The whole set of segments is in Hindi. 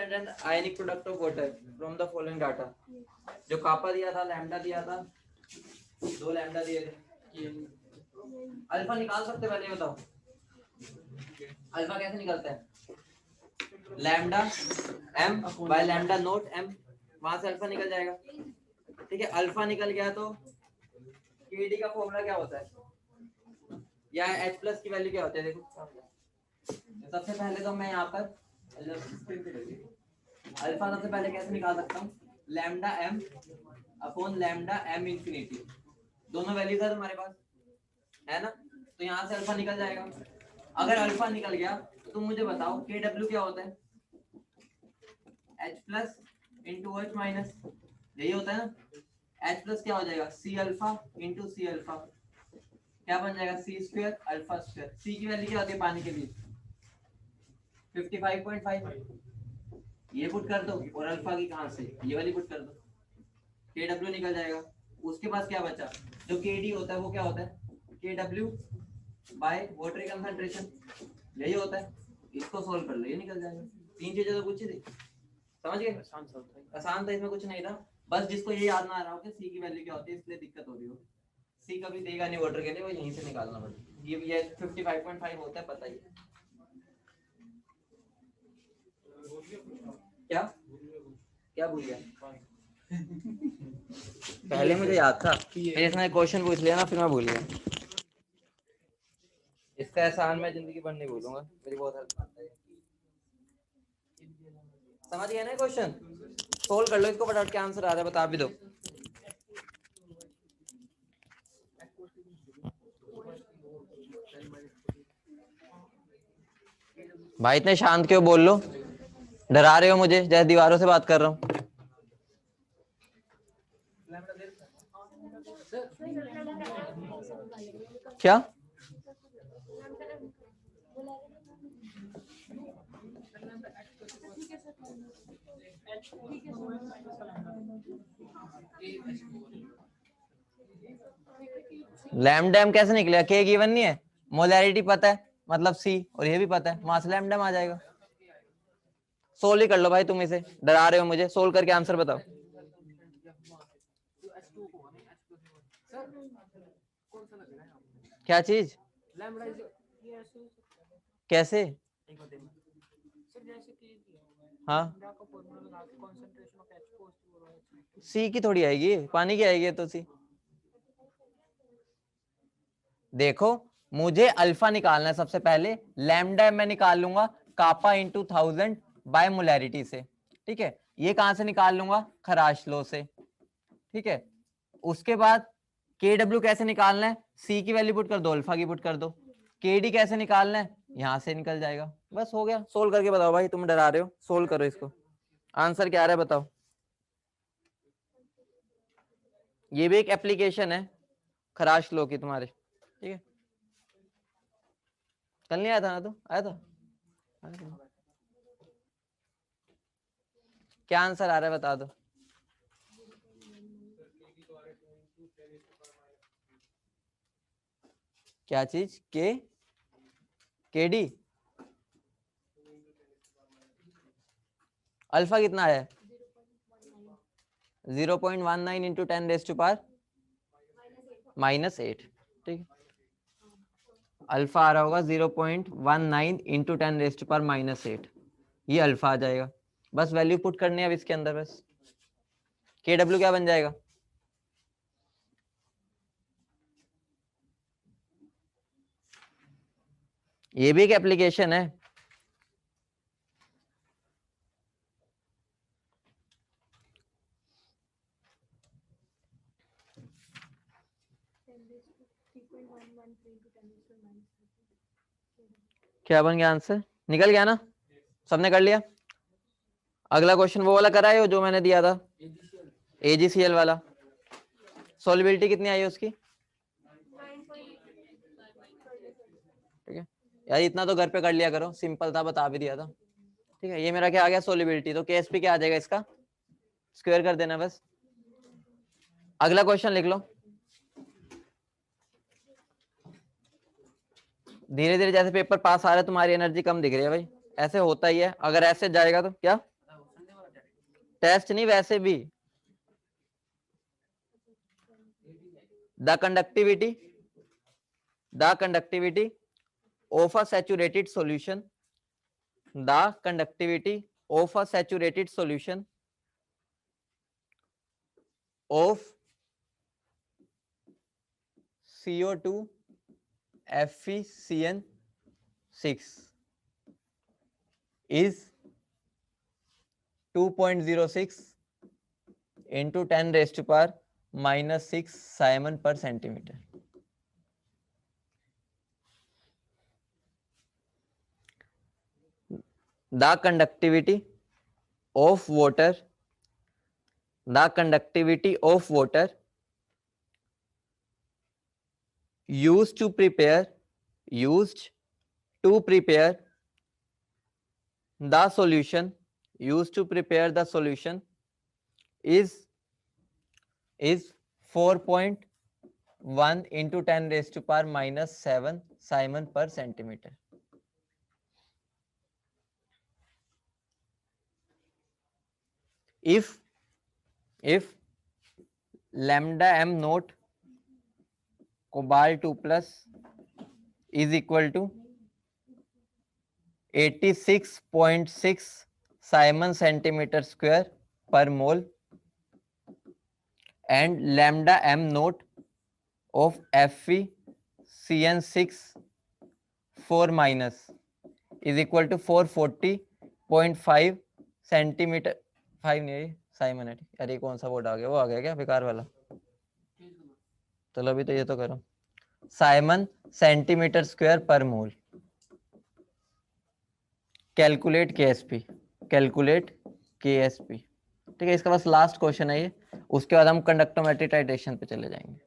Displacement and ionic product of water from the following data. जो कापा दिया था, लैम्डा दिया था, 2 लैम्डा दिए थे। अल्फा निकाल सकते पहले बताओ, अल्फा कैसे निकलता है? Lambda m by lambda note m, वहां से अल्फा निकल जाएगा। ठीक है, अल्फा निकल गया तो kd का फॉर्मूला क्या होता है, या h प्लस की वैल्यू क्या होती है? देखो सबसे पहले तो मैं यहाँ पर अल्फा सबसे पहले कैसे निकाल सकता हूँ, lambda m upon lambda m infinity, दोनों वैल्यूज है तुम्हारे पास, है ना? तो यहाँ से अल्फा निकल जाएगा। अगर अल्फा निकल गया तो तुम मुझे बताओ kw क्या होता है? h plus into H minus, यही होता है ना? h प्लस क्या हो जाएगा, c alpha into C alpha, क्या बन जाएगा, C square alpha square. C की वैल्यू क्या होती है पानी के लिए? 55.5, ये पुट कर दो, और अल्फा की कहाँ से, ये वाली पुट कर दो, kw निकल जाएगा। उसके पास क्या बचा, जो kd होता है वो क्या होता है, kw बाय वाटर कंसंट्रेशन, यही होता है। इसको सोल्व कर लो, ये निकल जाएगा। 3 चीजें तो पूछी थी, समझ गए? आसान था, इसमें कुछ नहीं था। बस जिसको ये याद ना आ रहा हो कि सी की वैल्यू क्या होती है, इसलिए दिक्कत हो रही हो। सी कभी देगा नहीं वाटर के लिए, वो यहीं से निकालना पड़ेगा। ये 55.5 होता है, पता ही है। क्या क्या भूल गया? पहले मुझे याद था, फिर इसने क्वेश्चन पूछ लिया ना, फिर मैं भूल गया। इसका एहसान मैं जिंदगी भर नहीं भूलूंगा, मेरी बहुत हेल्प करता है। समझ गया ना क्वेश्चन? सोल्व कर लो इसको, फटाफट क्या आंसर आ रहा है बता भी दो। भाई इतने शांत क्यों बोल लो, डरा रहे हो मुझे जैसे दीवारों से बात कर रहा हूँ। क्या लैम्डा कैसे निकलेगा, के गिवन नहीं है, मोलैरिटी पता है मतलब सी, और ये भी पता है, वहां से लैम्डा आ जाएगा। सोल्व ही कर लो भाई, तुम इसे डरा रहे हो मुझे, सोल्व करके आंसर बताओ। क्या चीज, कैसे? हाँ सी की थोड़ी आएगी, पानी की आएगी तो सी। देखो मुझे अल्फा निकालना है, सबसे पहले लैम्डा मैं निकाल लूंगा कापा इंटू 1000 बाय मोलैरिटी से। ठीक है, ये कहां से निकाल लूंगा, खराश लो से। ठीक है, उसके बाद kw कैसे निकालना है, सी की वैल्यू पुट कर दो, अल्फा की पुट कर दो। kd कैसे निकालना है, यहां से निकल जाएगा। बस हो गया, सोल्व करके बताओ भाई, तुम डरा रहे हो, सोल्व करो इसको, आंसर क्या आ रहा है बताओ। ये भी एक एप्लीकेशन है खराश लो की तुम्हारे। ठीक है, कल नहीं आया था ना, तो आया था, क्या आंसर आ रहा है बता दो। क्या चीज, केडी, अल्फा कितना है, 0.19 इंटू 10⁻⁻⁸ ठीक है, अल्फा आ रहा होगा 0.19 इंटू 10⁻⁻⁸, ये अल्फा आ जाएगा। बस वैल्यू पुट करनी है अब इसके अंदर, बस kw क्या बन जाएगा, ये भी एक एप्लीकेशन है। क्या बन गया आंसर, निकल गया ना, सबने कर लिया। अगला क्वेश्चन वो वाला कराए हो जो मैंने दिया था, AgCl वाला, सॉल्युबिलिटी कितनी आई है उसकी? ठीक है यार, इतना तो घर पे कर लिया करो, सिंपल था, बता भी दिया था। ठीक है, ये मेरा क्या आ गया, सॉल्युबिलिटी, तो KSP क्या आ जाएगा, इसका स्क्वायर कर देना बस। अगला क्वेश्चन लिख लो। धीरे धीरे जैसे पेपर पास आ रहा है, तुम्हारी एनर्जी कम दिख रही है भाई, ऐसे होता ही है, अगर ऐसे जाएगा तो क्या टेस्ट नहीं, वैसे भी the conductivity of a saturated solution, the conductivity of a saturated solution of CO2 FeCN6 is 2.06 into 10 raised to power minus 6 Simon per centimeter. The conductivity of water used to prepare the solution is 4.1 into 10 raised to power minus 7 Simon per centimeter. If lambda m naught cobalt 2 plus is equal to 86.6 Simon centimeter square per mole and lambda m naught of FeCN6 4 minus is equal to 440.5 centimetre 5 नहीं साइमन है। अरे कौन सा वर्ड आ गया, वो आ गया क्या बेकार वाला? चलो अभी तो ये तो करो, साइमन सेंटीमीटर स्क्वायर पर मोल। कैलकुलेट केएसपी, ठीक है। इसका बस लास्ट क्वेश्चन है ये, उसके बाद हम कंडक्टोमेट्री टाइट्रेशन पे चले जाएंगे।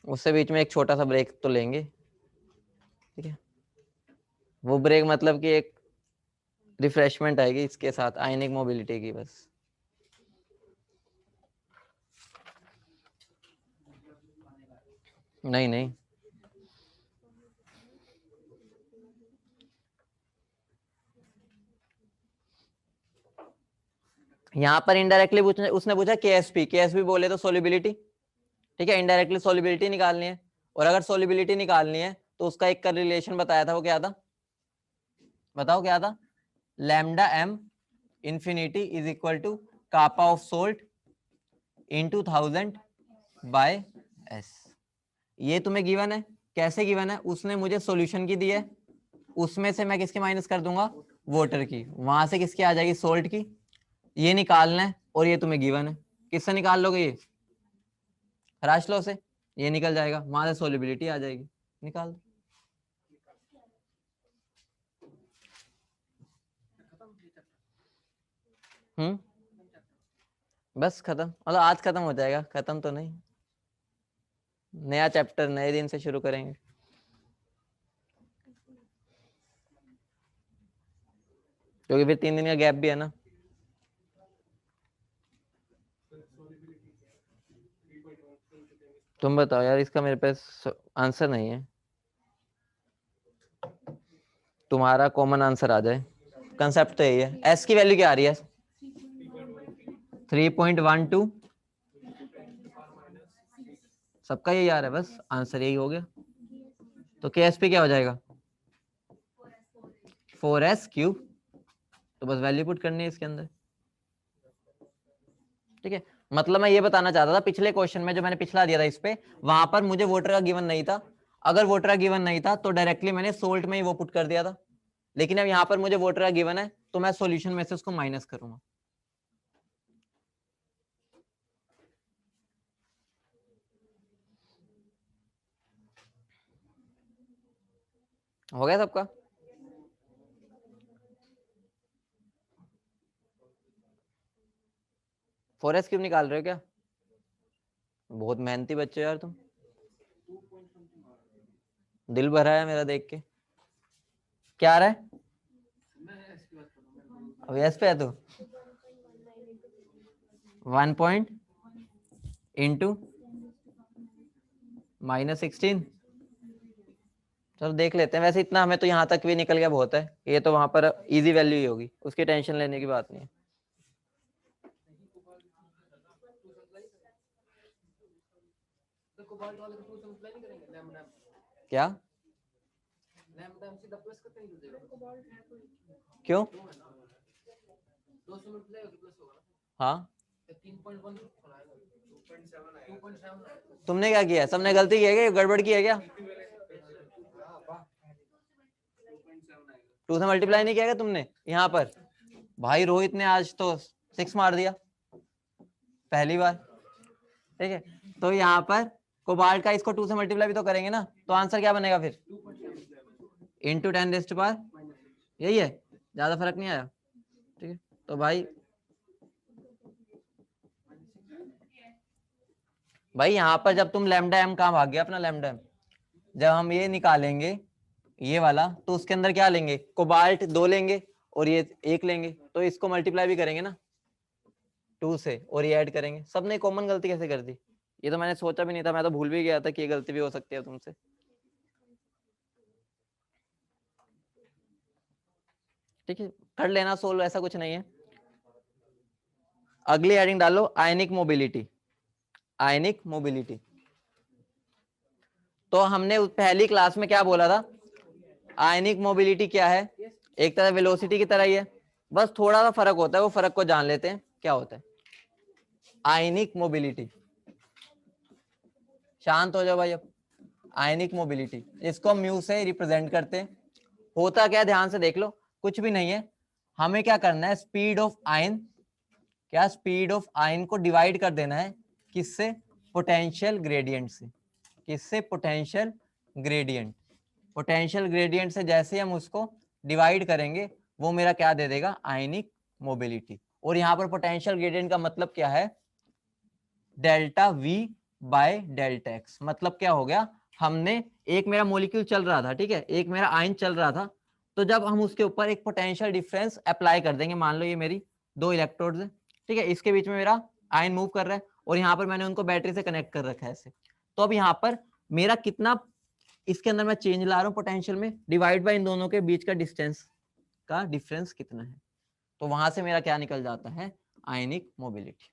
उससे बीच में एक छोटा सा ब्रेक तो लेंगे, ठीक है। वो ब्रेक मतलब कि एक रिफ्रेशमेंट आएगी इसके साथ आयनिक मोबिलिटी की, बस। नहीं यहां पर इनडायरेक्टली उसने पूछा केएसपी बोले तो सोल्युबिलिटी, ठीक है। इनडायरेक्टली सोल्युबिलिटी निकालनी है, और अगर सोल्युबिलिटी निकालनी है तो उसका एक का रिलेशन बताया था, वो क्या था? बताओ क्या था? Lambda M infinity is equal to kappa of salt into 1000 by S. ये तुम्हें गिवन है। कैसे गिवन है? उसने मुझे सॉल्यूशन की दी है, उसमें से मैं किसकी माइनस कर दूंगा? वाटर की। वहां से किसकी आ जाएगी? सोल्ट की। ये निकालना है और ये तुम्हें गिवन है। किससे निकाल लोगे? ये राश लॉ से ये निकल जाएगा, वहां से सोल्युबिलिटी आ जाएगी, निकाल दो। बस खत्म, मतलब आज खत्म हो जाएगा, खत्म तो नहीं, नया चैप्टर नए दिन से शुरू करेंगे। क्योंकि फिर 3 दिन का गैप भी है ना। तुम बताओ यार, इसका मेरे पास आंसर नहीं है, तुम्हारा कॉमन आंसर आ जाए। कंसेप्ट तो यही है। एस की वैल्यू क्या आ रही है? 3.12। सबका यही आ रहा है, बस आंसर यही हो गया। तो के एस पी क्या हो जाएगा? 4s³। तो बस वैल्यू पुट करनी है इसके अंदर, ठीक है। मतलब मैं ये बताना चाहता था, पिछले क्वेश्चन में जो मैंने पिछला दिया था इस पे, वहां पर मुझे वाटर का गिवन नहीं था। अगर वाटर का गिवन नहीं था तो डायरेक्टली मैंने सोल्ट में ही वो पुट कर दिया था। लेकिन अब यहाँ पर मुझे वाटर का गिवन है, तो मैं सॉल्यूशन में से उसको माइनस करूंगा। हो गया सबका? फोरेस्ट क्यों निकाल रहे हो क्या? बहुत मेहनती बच्चे यार तुम, दिल भरा है मेरा देख के। क्या आ रहा है? अब यस पे है तो 1 पॉइंट इंटू -16। चलो देख लेते हैं, वैसे इतना हमें तो यहाँ तक भी निकल गया बहुत है, ये तो वहां पर इजी वैल्यू ही होगी, उसकी टेंशन लेने की बात नहीं है। क्या क्यों? हाँ तुमने क्या किया, सबने गलती की है क्या, गड़बड़ की है क्या? 2 से मल्टीप्लाई नहीं किया क्या तुमने यहाँ पर? भाई रोहित ने आज तो 6 मार दिया पहली बार, ठीक है। तो यहाँ पर कोबाल्ट का इसको 2 से मल्टीप्लाई भी तो करेंगे ना, तो आंसर क्या बनेगा फिर? इंटू 10⁻⁴, यही है, ज्यादा फर्क नहीं आया, ठीक है। तो भाई यहाँ पर जब तुम लैम्डा एम, कहाँ भाग गया अपना लैम्डा एम, जब हम ये निकालेंगे ये वाला, तो उसके अंदर क्या लेंगे, कोबाल्ट 2 लेंगे और ये 1 लेंगे, तो इसको मल्टीप्लाई भी करेंगे ना 2 से और ये ऐड करेंगे। सबने कॉमन गलती कैसे कर दी, ये तो मैंने सोचा भी नहीं था, मैं तो भूल भी गया था कि ये गलती भी हो सकती है तुमसे। ठीक है, कर लेना सोल्व, ऐसा कुछ नहीं है। अगली हेडिंग डालो, आयनिक मोबिलिटी। आयनिक मोबिलिटी, तो हमने पहली क्लास में क्या बोला था, आयनिक मोबिलिटी क्या है, एक तरह वेलोसिटी की तरह ही है, बस थोड़ा सा फर्क होता है, वो फर्क को जान लेते हैं क्या होता है। आयनिक मोबिलिटी, शांत हो जाओ भाई अब। आयनिक मोबिलिटी, इसको हम म्यू से रिप्रेजेंट करते हैं। होता क्या, ध्यान से देख लो, कुछ भी नहीं है, हमें क्या करना है, स्पीड ऑफ आयन, क्या स्पीड ऑफ आयन को डिवाइड कर देना है, किससे, पोटेंशियल ग्रेडियंट से। किससे, पोटेंशियल ग्रेडियंट। पोटेंशियल ग्रेडियंट से जैसे हम उसको डिवाइड करेंगे, वो मेरा क्या दे देगा, आयनिक मोबिलिटी। और यहाँ पर पोटेंशियल ग्रेडियंट का मतलब क्या है, delta we by delta x. मतलब क्या हो गया, हमने एक मेरा मॉलिक्यूल चल रहा था, ठीक है, एक मेरा आयन चल रहा था, तो जब हम उसके ऊपर एक पोटेंशियल डिफरेंस अप्लाई कर देंगे, मान लो ये मेरी 2 इलेक्ट्रोड्स है, ठीक है, इसके बीच में मेरा आयन मूव कर रहा है और यहाँ पर मैंने उनको बैटरी से कनेक्ट कर रखा है ऐसे, तो अब यहाँ पर मेरा कितना इसके अंदर मैं चेंज ला रहा हूँ पोटेंशियल में, डिवाइड बाय इन दोनों के बीच का डिस्टेंस का डिफरेंस कितना है, तो वहां से मेरा क्या निकल जाता है, आयनिक मोबिलिटी।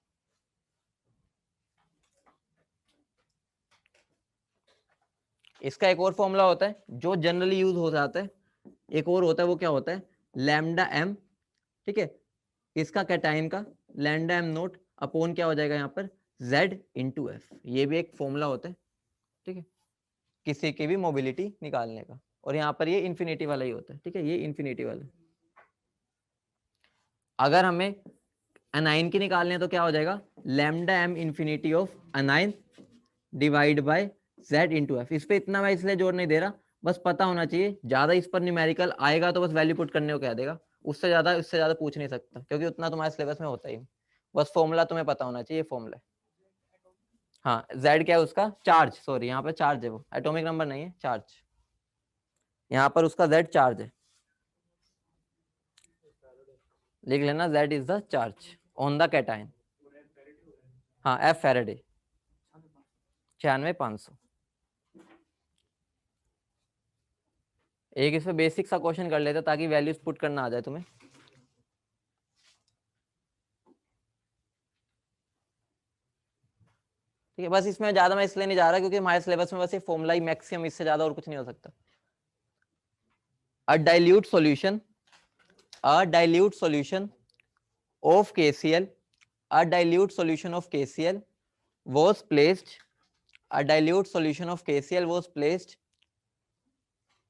इसका एक और फॉर्मूला होता है जो जनरली यूज हो जाता है, एक और होता है, वो क्या होता है, लैम्डा एम, ठीक है, इसका कैटाइन का लैम्डा एम नोट अपॉन क्या हो जाएगा यहाँ पर, जेड इंटू एफ। ये भी एक फॉर्मूला होता है, ठीक है, किसी की भी मोबिलिटी निकालने का, और यहाँ पर ये इन्फिनिटी वाला ही होता है, ठीक है, ये इन्फिनिटी वाला। अगर हमें अनाइन की निकालने तो क्या हो जाएगा, lambda M infinity of anion divide by Z into F. इस पे इतना मैं इसलिए जोर नहीं दे रहा, बस पता होना चाहिए, ज्यादा इस पर न्यूमेरिकल आएगा तो बस वैल्यू पुट करने को कह देगा, उससे ज्यादा पूछ नहीं सकता, क्योंकि उतना तुम्हारे सिलेबस में होता ही नहीं, बस फॉर्मूला तुम्हें पता होना चाहिए, फॉर्मूला। हाँ, जेड क्या है उसका, चार्ज, सॉरी यहाँ पे चार्ज है, वो एटॉमिक नंबर नहीं है, चार्ज, यहाँ पर उसका जेड चार्ज है, लिख लेना, Z is the charge on the cation. हाँ, एफ फैराडे 96,500। एक इसमें बेसिक सा क्वेश्चन कर लेते ताकि वैल्यूज पुट करना आ जाए तुम्हें। ठीक है, बस इसमें ज्यादा मैं इसलिए नहीं जा रहा क्योंकि हमारे सिलेबस में बस ये फॉर्मूला ही मैक्सिमम, इससे ज्यादा और कुछ नहीं हो सकता। अ dilute solution, a dilute solution of KCl, a dilute solution of KCl was placed, a dilute solution of KCl was placed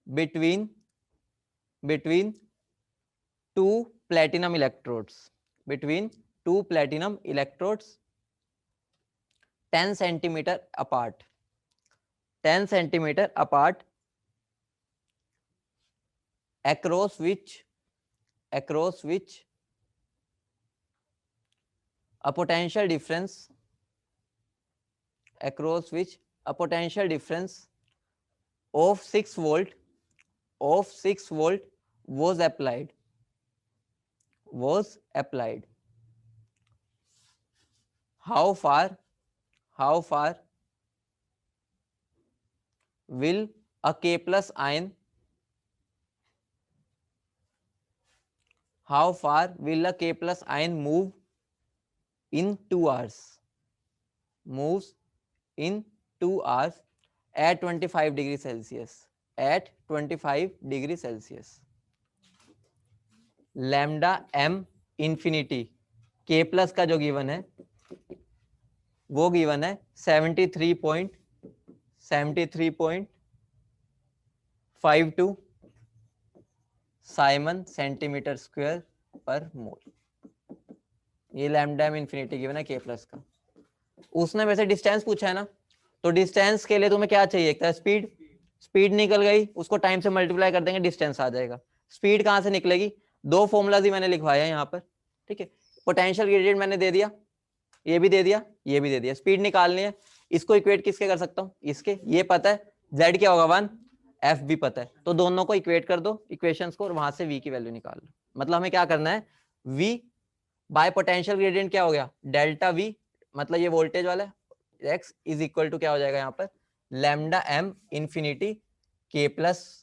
between two platinum electrodes, between two platinum electrodes 10 centimeter apart, 10 centimeter apart, across which a potential difference, across which a potential difference of 6 volt, of 6 volt was applied, was applied. How far will a K plus ion, how far will a K plus ion move in 2 hours? Moves in 2 hours at 25 degree Celsius. At 25 degree Celsius. Lambda m infinity K plus का जो गिवन है वो गिवन है 73.52 साइमन सेंटीमीटर स्क्वायर पर मोल। ये लैम्डा m इंफिनिटी गिवन है K प्लस का। उसने वैसे डिस्टेंस पूछा है ना, तो डिस्टेंस के लिए तुम्हें क्या चाहिए? एक तरह स्पीड, स्पीड निकल गई, उसको टाइम से मल्टीप्लाई कर देंगे, डिस्टेंस आ जाएगा। स्पीड कहां से निकलेगी? दो फॉर्मूलाज ही मैंने लिखवाया यहाँ पर, ठीक है। पोटेंशियल ग्रेडियंट मैंने दे दिया, ये भी दे दिया, ये भी दे दिया। स्पीड निकालनी है, इसको इक्वेट किसके कर सकता हूँ? इसके। ये पता है z क्या होगा 1, f भी पता है, तो दोनों को इक्वेट कर दो इक्वेशंस को और वहां से v की वैल्यू निकाल लो। मतलब हमें क्या करना है, v बाय पोटेंशियल ग्रेडियंट क्या हो गया? डेल्टा v, मतलब ये वोल्टेज वाला है, x इज इक्वल टू क्या हो जाएगा यहाँ पर? Lambda m infinity k plus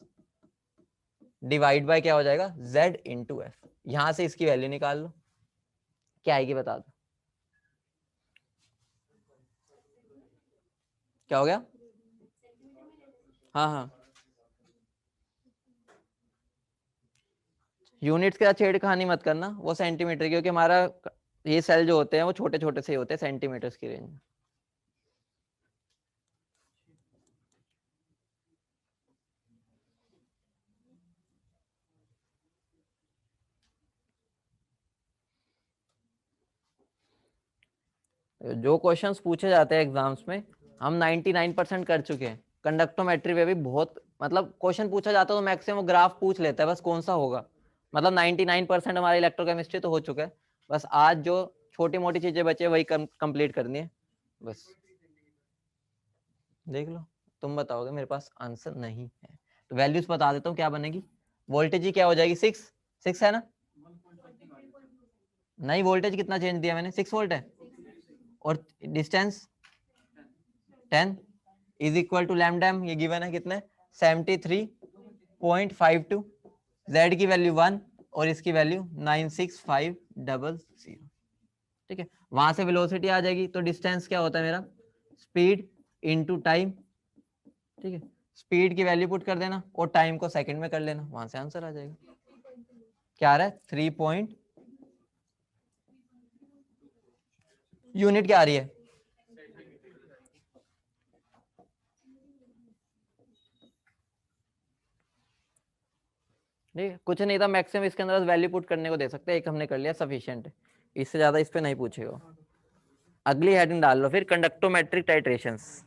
divide by क्या हो जाएगा? z into F. यहां से इसकी वैल्यू निकाल लो, क्या आएगी बता दो। क्या हो गया? हाँ हाँ, यूनिट्स के साथ छेड़खानी मत करना, वो सेंटीमीटर, क्योंकि हमारा ये सेल जो होते हैं वो छोटे छोटे से होते हैं, सेंटीमीटर्स की रेंज में। जो क्वेश्चंस पूछे जाते हैं एग्जाम्स में हम 99% कर चुके हैं। कंडक्टोमेट्री में भी बहुत, मतलब क्वेश्चन पूछा जाता है तो मैक्सिमम ग्राफ पूछ लेता है, बस कौन सा होगा। मतलब 99% हमारी इलेक्ट्रोकेमिस्ट्री तो हो चुका है, बस आज जो छोटी मोटी चीजें बचे वही कंप्लीट करनी है बस। देख लो, तुम बताओगे, मेरे पास आंसर नहीं है। तो वैल्यूज बता देता हूँ क्या बनेगी। वोल्टेज ही क्या हो जाएगी? 6 है ना? नहीं, वोल्टेज कितना चेंज दिया मैंने? 6 वोल्ट है। और distance 10 is equal to lambda m, ये गिवन है कितने? 73.52। z की वैल्यू 1 और इसकी वैल्यू 96500। ठीक है, वहां से वेलोसिटी आ जाएगी, तो डिस्टेंस क्या होता है मेरा? Speed into time. ठीक है, स्पीड की वैल्यू पुट कर देना और टाइम को सेकंड में कर लेना, वहां से आंसर आ जाएगा। क्या आ रहा है? 3 पॉइंट, यूनिट क्या आ रही है? ठीक है, कुछ नहीं था, मैक्सिमम इसके अंदर वैल्यू पुट करने को दे सकते हैं, एक हमने कर लिया, सफिशिएंट है, इससे ज्यादा इस पे नहीं पूछेगा। अगली हेडिंग डाल लो फिर, कंडक्टोमेट्रिक टाइट्रेशंस।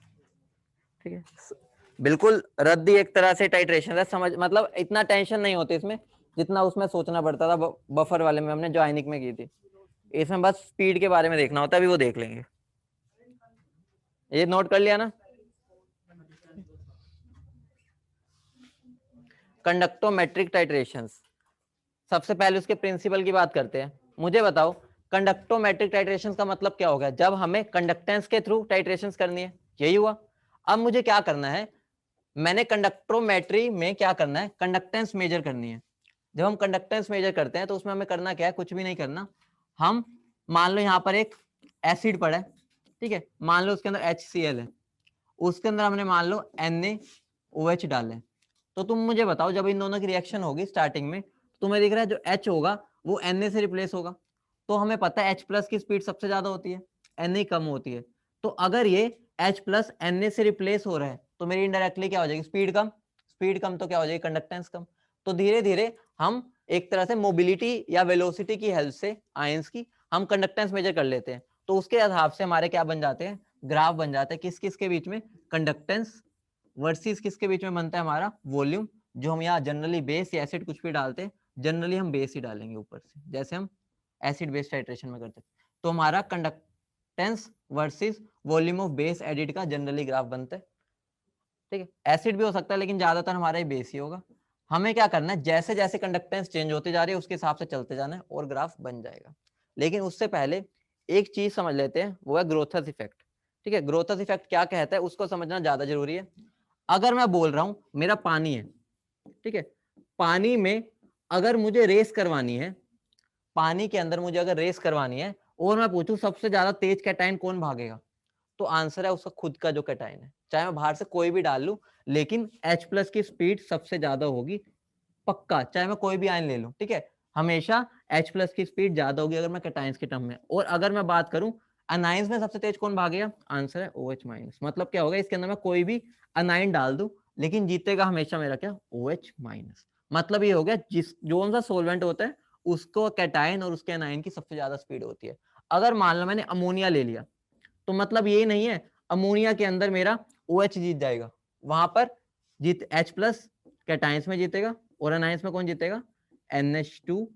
ठीक है, बिल्कुल रद्दी एक तरह से टाइट्रेशन है, समझ, मतलब इतना टेंशन नहीं होती इसमें जितना उसमें सोचना पड़ता था बफर वाले में, हमने जो आयनिक में की थी। इसमें बस स्पीड के बारे में देखना होता है, अभी वो देख लेंगे। ये नोट कर लिया ना? कंडक्टोमेट्रिक टाइट्रेशंस, सबसे पहले उसके प्रिंसिपल की बात करते हैं। मुझे बताओ कंडक्टोमेट्रिक टाइट्रेशंस का मतलब क्या हो गया? जब हमें कंडक्टेंस के थ्रू टाइट्रेशंस करनी है, यही हुआ। अब मुझे क्या करना है, मैंने कंडक्टोमेट्री में क्या करना है? कंडक्टेंस मेजर करनी है। जब हम कंडक्टेंस मेजर करते हैं तो उसमें हमें करना क्या है? कुछ भी नहीं करना। हम मान लो यहाँ पर एक एसिड पड़ा है, ठीक है, मान लो उसके अंदर HCl है, उसके अंदर हमने मान लो NaOH डाले। तो तुम मुझे बताओ, जब इन दोनों की रिएक्शन होगी स्टार्टिंग में, तुम्हें दिख रहा है जो H होगा वो Na से रिप्लेस होगा। तो हमें पता है H प्लस की स्पीड सबसे ज्यादा होती है, Na कम होती है। तो अगर ये H प्लस Na से रिप्लेस हो रहा है तो मेरी इनडायरेक्टली क्या हो जाएगी? स्पीड कम। स्पीड कम तो क्या हो जाएगी? कंडक्टेंस कम। तो धीरे धीरे हम एक तरह से मोबिलिटी या वेलोसिटी की हेल्प से आयंस की हम कंडक्टेंस मेजर कर लेते हैं। तो उसके आधार से हमारे क्या बन जाते हैं? ग्राफ बन जाते हैं। किस किस के बीच में? कंडक्टेंस वर्सेस किसके बीच में बनता है? हमारा वॉल्यूम। जो हम यहाँ जनरली बेस या एसिड कुछ भी डालते हैं, जनरली हम बेस ही डालेंगे ऊपर से, जैसे हम एसिड बेस टाइट्रेशन में करते हैं। तो हमारा conductance versus volume of base added का जनरली ग्राफ बनता है। ठीक है, एसिड भी हो सकता है लेकिन ज्यादातर हमारा ही बेस ही होगा। हमें क्या करना है, जैसे जैसे कंडक्टेंस चेंज होती जा रही है उसके हिसाब से चलते जाना है और ग्राफ बन जाएगा। लेकिन उससे पहले एक चीज समझ लेते हैं, वो है ग्रोथस इफेक्ट। ठीक है, ग्रोथस इफेक्ट क्या कहता है उसको समझना ज्यादा जरूरी है। अगर मैं बोल रहा हूं मेरा पानी है, ठीक है, पानी में अगर मुझे रेस करवानी है, पानी के अंदर मुझे अगर रेस करवानी है और मैं पूछूं सबसे ज्यादा तेज कैटायन कौन भागेगा, तो आंसर है उसका खुद का जो कैटायन है, चाहे मैं बाहर से कोई भी डाल लूं, लेकिन H+ की स्पीड सबसे ज्यादा होगी पक्का, चाहे मैं कोई भी आयन ले लूं, ठीक है, हमेशा H+ की स्पीड ज्यादा होगी अगर मैं कैटायंस के टर्म में। और अगर मैं बात करूं अनाइंस में सबसे तेज कौन भागेगा, आंसर है OH-। मतलब क्या होगा, इसके अंदर मैं कोई भी अनाइन डाल दूं लेकिन जीतेगा हमेशा मेरा क्या, OH-। मतलब ये हो गया जिस जो सा सोलवेंट होता है उसको कैटायन और उसके अनाइन की सबसे ज्यादा स्पीड होती है। अगर मान लो मैंने अमोनिया ले लिया तो मतलब ये नहीं है अमोनिया के अंदर मेरा OH जीत जाएगा, वहां पर जीत H+ कैटायंस में जीतेगा और अनायंस में कौन जीतेगा, NH2-।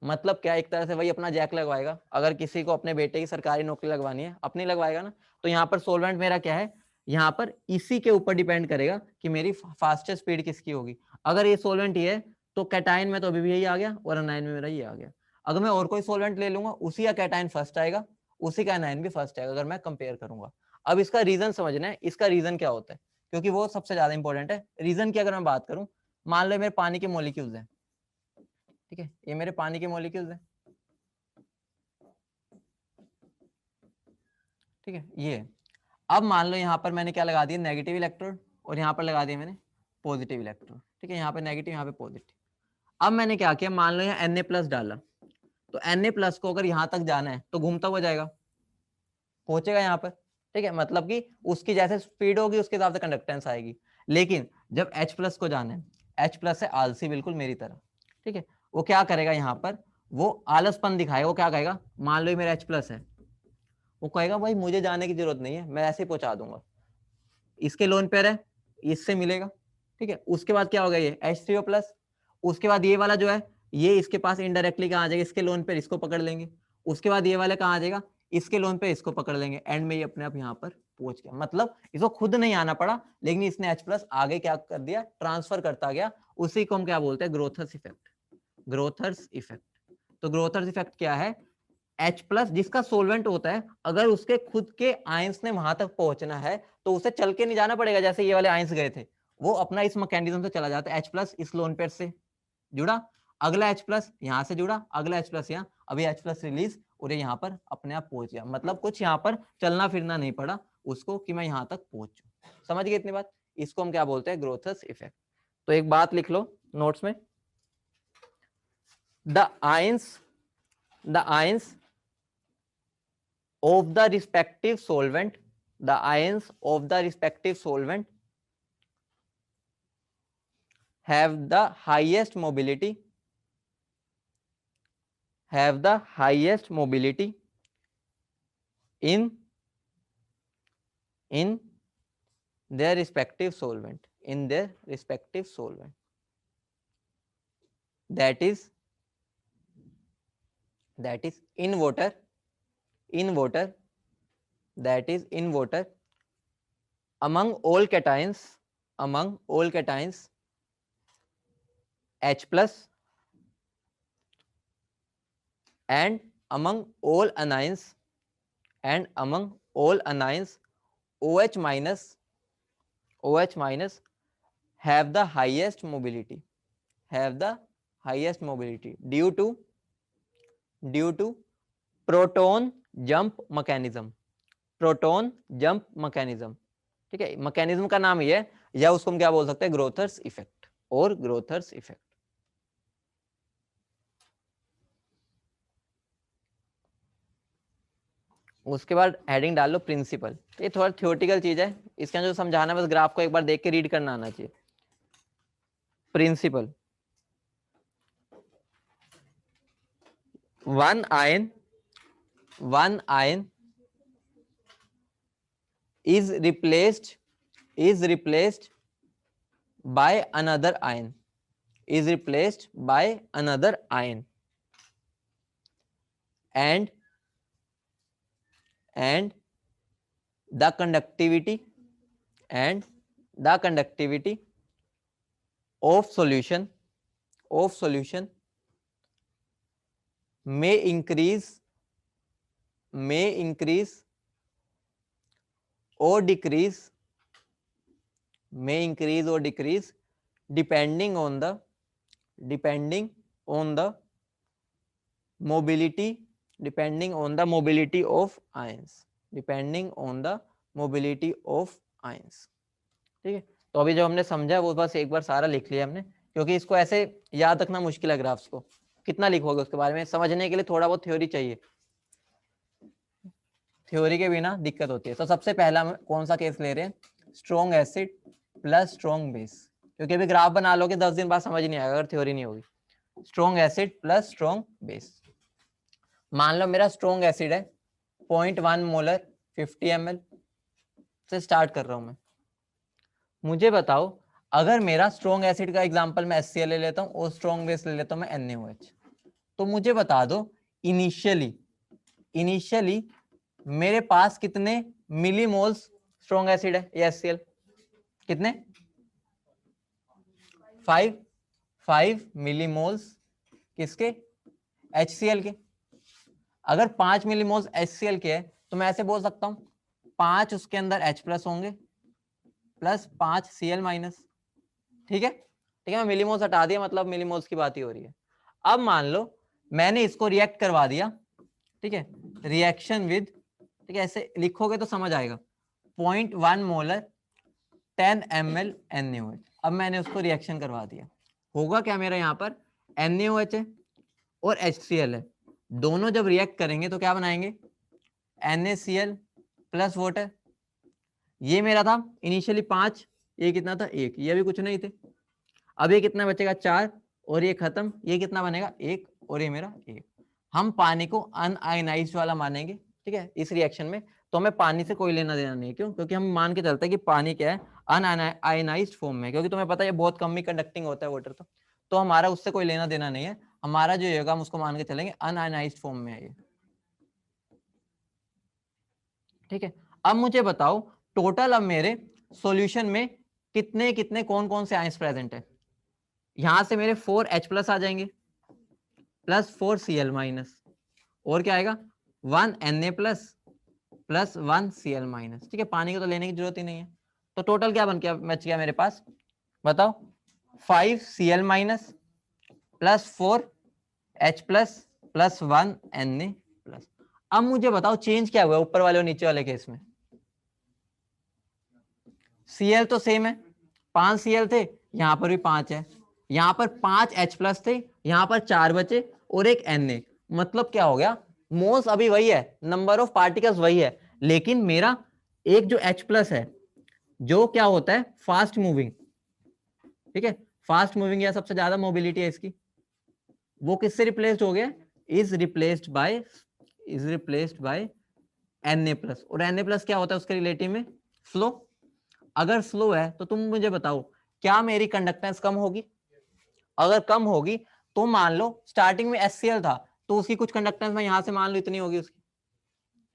मतलब क्या, एक तरह से वही अपना जैक लगवाएगा, अगर किसी को अपने बेटे की सरकारी नौकरी लगवानी है अपनी लगवाएगा ना, तो यहाँ पर सोलवेंट मेरा क्या है, यहाँ पर इसी के ऊपर डिपेंड करेगा कि मेरी फास्टेस्ट स्पीड किसकी होगी। अगर ये सोलवेंट ही है तो कैटायन में तो अभी भी यही आ गया और अनायन में मेरा ये आ गया। अगर मैं और कोई सोलवेंट ले लूंगा उसी का कैटायन फर्स्ट आएगा, उसी का अनायन भी फर्स्ट आएगा अगर मैं कंपेयर करूंगा। अब इसका रीजन समझना है, इसका रीजन क्या होता है, क्योंकि वो सबसे ज्यादा इंपॉर्टेंट है। रीजन की अगर मैं बात करूं, मान लो मेरे पानी के मॉलिक्यूल्स हैं, ठीक है, ये मेरे पानी के मॉलिक्यूल्स हैं, ठीक है, ये। अब मान लो यहाँ पर मैंने क्या लगा दिया, नेगेटिव इलेक्ट्रोड, और यहाँ पर लगा दिया मैंने पॉजिटिव इलेक्ट्रोड, ठीक है, यहाँ पे नेगेटिव यहाँ पे पॉजिटिव। अब मैंने क्या किया, मान लो यहाँ Na+ डाला, तो Na+ को अगर यहाँ तक जाना है तो घूमता हुआ जाएगा, पहुंचेगा यहाँ पर, ठीक है, मतलब कि उसकी जैसे स्पीड होगी उसके हिसाब से कंडक्टेंस आएगी। लेकिन जब H+ को जाना है, H+ है आलसी बिल्कुल मेरी तरह, ठीक है, वो क्या करेगा, यहाँ पर वो आलसपन दिखाएगा। वो क्या कहेगा, मान लो ये मेरा H+ है, वो कहेगा भाई मुझे जाने की जरूरत नहीं है, मैं ऐसे ही पहुंचा दूंगा, इसके लोन पेयर है, इससे मिलेगा, ठीक है। उसके बाद क्या होगा, ये H3O+, उसके बाद ये वाला जो है ये इसके पास इनडायरेक्टली कहाँ आ जाएगा, इसके लोन पेयर इसको पकड़ लेंगे, उसके बाद ये वाला कहाँ आ जाएगा, इसके लोन पे इसको पकड़ लेंगे, एंड में ये अपने आप यहाँ पर पहुंच गया। मतलब इसको खुद नहीं आना पड़ा, लेकिन इसने H+ आगे क्या कर दिया, ट्रांसफर करता गया। उसी को हम क्या बोलते हैं, ग्रोथर्स इफेक्ट। ग्रोथर्स इफेक्ट। तो ग्रोथर्स इफेक्ट क्या है, H+ जिसका सोलवेंट होता है, अगर उसके खुद के आयंस ने वहां तक पहुंचना है तो उसे चल के नहीं जाना पड़ेगा, जैसे ये वाले आयंस गए थे, वो अपना इस मैकेनिज्म से चला जाता है। H+ इस लोन पेयर से जुड़ा, अगला H+ यहां से जुड़ा, अगला H+ यहाँ, अभी H+ रिलीज और ये यहाँ पर अपने आप पहुंच गया। मतलब कुछ यहाँ पर चलना फिरना नहीं पड़ा उसको कि मैं यहाँ तक पहुंचू। समझ गए इतनी बात, इसको हम क्या बोलते हैं, ग्रोथर्स इफेक्ट। तो एक बात लिख लो नोट्स में, the ions of the respective solvent, the ions of the respective solvent have the highest mobility, in their respective solvent, that is in water, among all cations, H+ and among all anions, OH- have the highest mobility, due to proton jump mechanism, ठीक है, मैकेनिज्म का नाम ये है, या उसको हम क्या बोल सकते हैं, ग्रोथर्स इफेक्ट और ग्रोथर्स इफेक्ट। उसके बाद हेडिंग डाल लो प्रिंसिपल। ये थोड़ा थ्योरेटिकल चीज है, इसके जो समझाना है बस ग्राफ को एक बार देख के रीड करना आना चाहिए। Principle, one ion is replaced by another ion, and the conductivity of solution may increase or decrease may increase or decrease depending on the mobility of ions, depending on the mobility of ions। ठीक है, तो अभी जो हमने समझा वो बस एक बार सारा लिख लिया हमने, क्योंकि इसको ऐसे याद रखना मुश्किल है। ग्राफ्स को कितना लिखोगे उसके बारे में समझने के लिए थोड़ा बहुत थ्योरी चाहिए, थ्योरी के बिना दिक्कत होती है। तो सबसे पहला हम कौन सा केस ले रहे हैं, strong acid plus strong base, क्योंकि अभी ग्राफ बना लोगे 10 दिन बाद समझ नहीं आएगा अगर थ्योरी नहीं होगी। Strong acid plus strong base. मान लो मेरा स्ट्रॉन्ग एसिड है 0.1 मोलर 50 ml से स्टार्ट कर रहा हूं मैं। मुझे बताओ अगर मेरा स्ट्रॉन्ग एसिड का एग्जांपल मैं HCl ले लेता हूं और स्ट्रॉन्ग बेस ले लेता हूं मैं NaOH, तो मुझे बता दो इनिशियली मेरे पास कितने मिलीमोल्स स्ट्रॉन्ग एसिड है ये HCl, कितने 5 मिलीमोल्स किसके, HCl के। अगर 5 मिलीमोल्स HCl के है तो मैं ऐसे बोल सकता हूं 5 उसके अंदर H प्लस होंगे प्लस 5 Cl माइनस। ठीक है, मैं मिलीमोल्स हटा दिया, मतलब मिलीमोल्स की बात ही हो रही है। अब मान लो मैंने इसको रिएक्ट करवा दिया, ठीक है, रिएक्शन विद, ठीक है, ऐसे लिखोगे तो समझ आएगा, 0.1 मोलर 10 ml NaOH। अब मैंने उसको रिएक्शन करवा दिया, होगा क्या मेरा यहाँ पर NaOH है और HCl है, दोनों जब रिएक्ट करेंगे तो क्या बनाएंगे NaCl प्लस वाटर। ये मेरा था इनिशियली 5, ये कितना था 1, ये भी कुछ नहीं थे। अब ये कितना बचेगा 4 और ये खत्म, ये कितना बनेगा 1 और ये मेरा 1। हम पानी को अनआयनाइज्ड वाला मानेंगे, ठीक है, इस रिएक्शन में। तो हमें पानी से कोई लेना देना नहीं है, क्यों, क्योंकि हम मान के चलते हैं कि पानी क्या है अनआयनाइज्ड फॉर्म में, क्योंकि तुम्हें पता है ये बहुत कम ही कंडक्टिंग होता है वाटर, तो हमारा उससे कोई लेना देना नहीं है। हमारा जो होगा हम उसको मान के चलेंगे अनआयनाइज्ड फॉर्म में है ये। ठीक है, अब मुझे बताओ टोटल अब मेरे सॉल्यूशन में कितने कितने कौन कौन से आयंस प्रेजेंट है। यहां से मेरे 4H प्लस आ जाएंगे प्लस 4Cl माइनस, और क्या आएगा 1 Na plus plus 1 Cl minus. ठीक है, पानी को तो लेने की जरूरत ही नहीं है। तो टोटल क्या बन गया, बच गया मेरे पास, बताओ 5 Cl minus plus 4H plus plus 1 Na plus. अब मुझे बताओ चेंज क्या हुआ ऊपर वाले और नीचे वाले केस में। Cl तो सेम है, 5 Cl थे, यहां पर भी 5 है, यहां पर 5 H प्लस थे, यहां पर 4 बचे और एक Na। मतलब क्या हो गया, मोल्स अभी वही है, नंबर ऑफ पार्टिकल्स वही है, लेकिन मेरा एक जो H प्लस है जो क्या होता है फास्ट मूविंग, ठीक है, फास्ट मूविंग या सबसे ज्यादा मोबिलिटी है इसकी, वो किससे रिप्लेस्ड हो गया, is replaced by Na plus. और Na प्लस क्या होता है उसके रिलेटिव में, फ्लो। अगर स्लो है तो तुम मुझे बताओ क्या मेरी कंडक्टेंस कम होगी, अगर कम होगी तो मान लो स्टार्टिंग में HCl था तो उसकी कुछ कंडक्टेंस में यहां से मान लो इतनी होगी उसकी,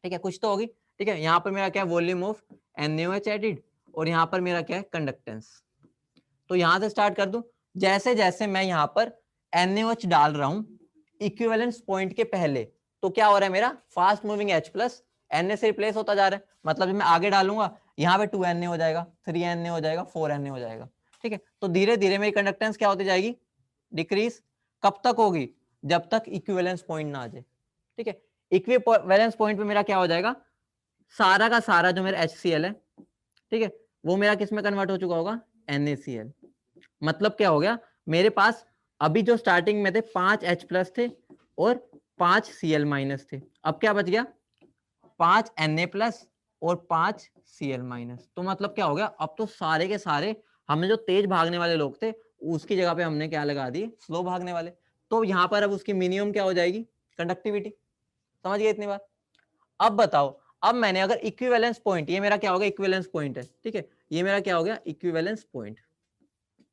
ठीक है, कुछ तो होगी। ठीक है, यहां पर मेरा क्या है वॉल्यूम ऑफ NaOH एडिड, और यहां पर मेरा क्या है कंडक्टेंस। तो यहां से स्टार्ट कर दूं, जैसे जैसे मैं यहां पर NaOH डाल रहा हूं इक्विवेलेंस पॉइंट के पहले, तो क्या हो रहा है मेरा fast moving H plus Na से रिप्लेस होता जा रहा है। मतलब जब मैं आगे डालूंगा यहाँ पे 2Na हो जाएगा, 3Na हो जाएगा, 4Na हो जाएगा। ठीक है, तो धीरे धीरे मेरी कंडक्टेंस क्या होती जाएगी, डिक्रीज। कब तक होगी, जब तक इक्विवेलेंस पॉइंट ना आ जाए। ठीक है, इक्विवेलेंस पॉइंट पे मेरा क्या हो जाएगा, सारा का सारा जो मेरा HCl है, ठीक है, वो मेरा किस में कन्वर्ट हो चुका होगा NaCl। मतलब क्या हो गया, मेरे पास अभी जो स्टार्टिंग में थे 5 H प्लस थे और 5 Cl माइनस थे, अब क्या बच गया 5 Na प्लस और 5 Cl माइनस। तो मतलब क्या हो गया, अब तो सारे के सारे हमने जो तेज भागने वाले लोग थे उसकी जगह पे हमने क्या लगा दी, स्लो भागने वाले। तो यहां पर अब उसकी मिनिमम क्या हो जाएगी, कंडक्टिविटी। समझ गए इतनी बात। अब बताओ, अब मैंने अगर इक्विवेलेंस पॉइंट, ये मेरा क्या हो गया इक्विवेलेंस पॉइंट है, ठीक है, ये मेरा क्या हो गया इक्विवेलेंस पॉइंट,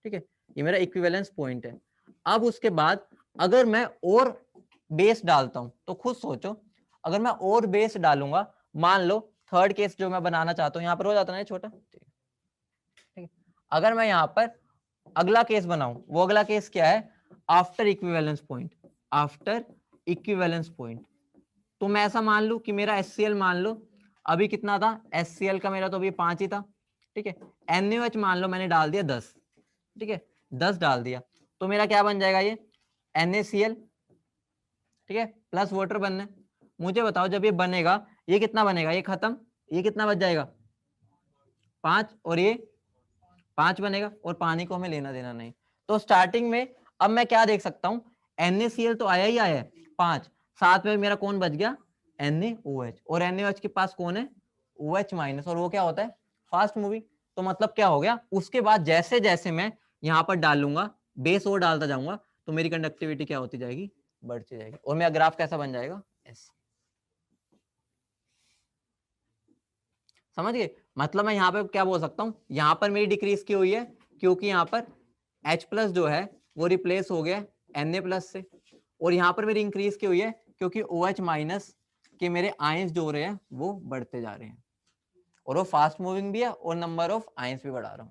ठीक है, ये मेरा इक्विवेलेंस पॉइंट है। अब उसके बाद अगर मैं और बेस डालता हूं तो खुद सोचो, अगर मैं और बेस डालूंगा, मान लो थर्ड केस जो मैं बनाना चाहता हूं, यहां पर हो जाता ना छोटा, ठीक है, अगर मैं यहां पर अगला केस बनाऊं, वो अगला केस क्या है, after equivalence point, after equivalence point. तो मैं ऐसा मान लू कि मेरा HCl मान लो अभी कितना था, HCl का मेरा तो अभी 5 ही था, ठीक है। NaOH मान लो मैंने डाल दिया 10, ठीक है, 10 डाल दिया, तो मेरा क्या बन जाएगा, ये NaCl, ठीक है, प्लस वाटर बनना है। मुझे बताओ जब ये बनेगा ये कितना बनेगा, ये खत्म, ये कितना बच जाएगा 5, और ये 5 बनेगा, और पानी को हमें लेना देना नहीं। तो स्टार्टिंग में अब मैं क्या देख सकता हूँ, NaCl तो आया ही आया है 5, साथ में मेरा कौन बच गया NaOH, और NaOH के पास कौन है OH माइनस, और वो क्या होता है फास्ट मूविंग। तो मतलब क्या हो गया, उसके बाद जैसे जैसे मैं यहाँ पर डालूंगा बेस और डालता जाऊंगा तो मेरी कंडक्टिविटी क्या होती जाएगी, बढ़ती जाएगी, और मेरा ग्राफ कैसा बन जाएगा ऐसे। समझ गए, मतलब मैं यहाँ पे क्या बोल सकता हूँ, यहाँ पर मेरी डिक्रीज की हुई है क्योंकि यहाँ पर H प्लस जो है वो रिप्लेस हो गया Na प्लस से, और यहाँ पर मेरी इंक्रीज की हुई है क्योंकि OH माइनस के मेरे आयंस जो हो रहे हैं वो बढ़ते जा रहे हैं, और वो फास्ट मूविंग भी है और नंबर ऑफ आयंस भी बढ़ा रहा हूँ।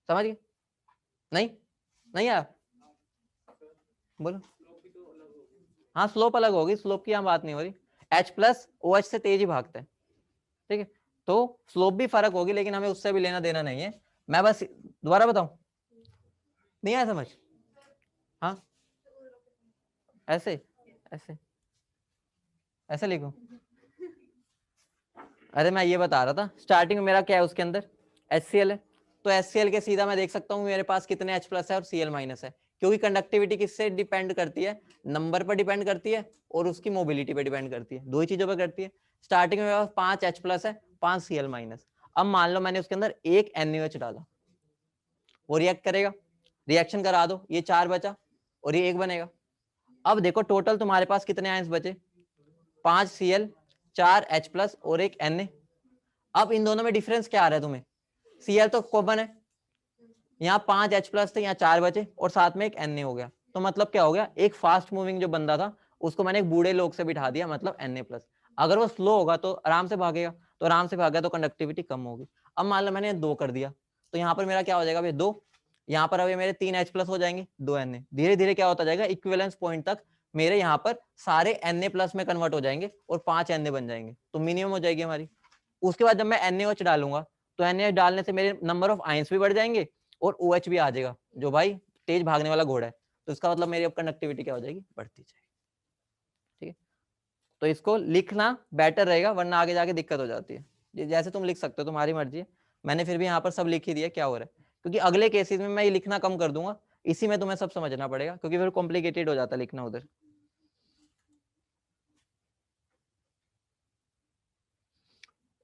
समझ गए, नहीं नहीं यार बोलो, हाँ स्लोप अलग होगी, स्लोप की यहाँ बात नहीं हो रही, H प्लस OH से तेज ही भागता है, ठीक है, तो स्लोप भी फर्क होगी लेकिन हमें उससे भी लेना देना नहीं है। मैं बस दोबारा बताऊं, नहीं आया समझ, हाँ ऐसे ऐसे ऐसे लिखो, अरे मैं ये बता रहा था स्टार्टिंग में मेरा क्या है उसके अंदर HCl है, तो HCl के सीधा मैं देख सकता हूँ मेरे पास कितने H प्लस है और Cl माइनस है, क्योंकि कंडक्टिविटी किससे डिपेंड करती है, नंबर पर डिपेंड करती है और उसकी मोबिलिटी पर डिपेंड करती है, दो ही चीजों पर करती है। स्टार्टिंग में मेरे पास 5 H प्लस है 5 Cl माइनस, अब मान लो मैंने उसके अंदर एक NaOH डाला, वो रिएक्ट करेगा, रिएक्शन करा दो, ये 4 बचा और ये 1 बनेगा। अब देखो टोटल तुम्हारे पास कितने आयंस बचे, 5 Cl 4 H प्लस और एक Na। अब इन दोनों में डिफरेंस क्या आ रहा है तुम्हें, Cl तो कॉमन है, यहाँ 5 H प्लस थे यहाँ 4 बचे और साथ में एक Na हो गया, तो मतलब क्या हो गया, एक फास्ट मूविंग जो बंदा था उसको मैंने एक बूढ़े लोग से बिठा दिया, मतलब Na प्लस। अगर वो स्लो होगा तो आराम से भागेगा, तो आराम से भागेगा तो कंडक्टिविटी कम होगी। अब मान लो मैंने 2 कर दिया, तो यहाँ पर मेरा क्या हो जाएगा भाई 2, यहाँ पर अभी मेरे 3 H प्लस हो जाएंगे 2 Na, धीरे धीरे क्या होता जाएगा इक्विवेलेंस पॉइंट तक मेरे यहाँ पर सारे Na प्लस में कन्वर्ट हो जाएंगे और 5 Na बन जाएंगे, तो मिनिमम हो जाएगी हमारी। उसके बाद जब मैं NaOH डालूंगा तो NaOH डालने से मेरे नंबर ऑफ आयंस भी बढ़ जाएंगे और OH भी आ जाएगा, जो भाई तेज भागने वाला घोड़ा है, तो इसका मतलब मेरी अब कंडक्टिविटी क्या हो जाएगी, बढ़ती जाएगी, ठीक है। तो इसको लिखना बेटर रहेगा वरना आगे जाके दिक्कत हो जाती है, जैसे तुम लिख सकते हो तुम्हारी मर्जी है, मैंने फिर भी यहाँ पर सब लिख ही दिया क्या हो रहा है, क्योंकि अगले केसेस में मैं ये लिखना कम कर दूंगा, इसी में तुम्हें सब समझना पड़ेगा क्योंकि फिर कॉम्प्लिकेटेड हो जाता है लिखना उधर।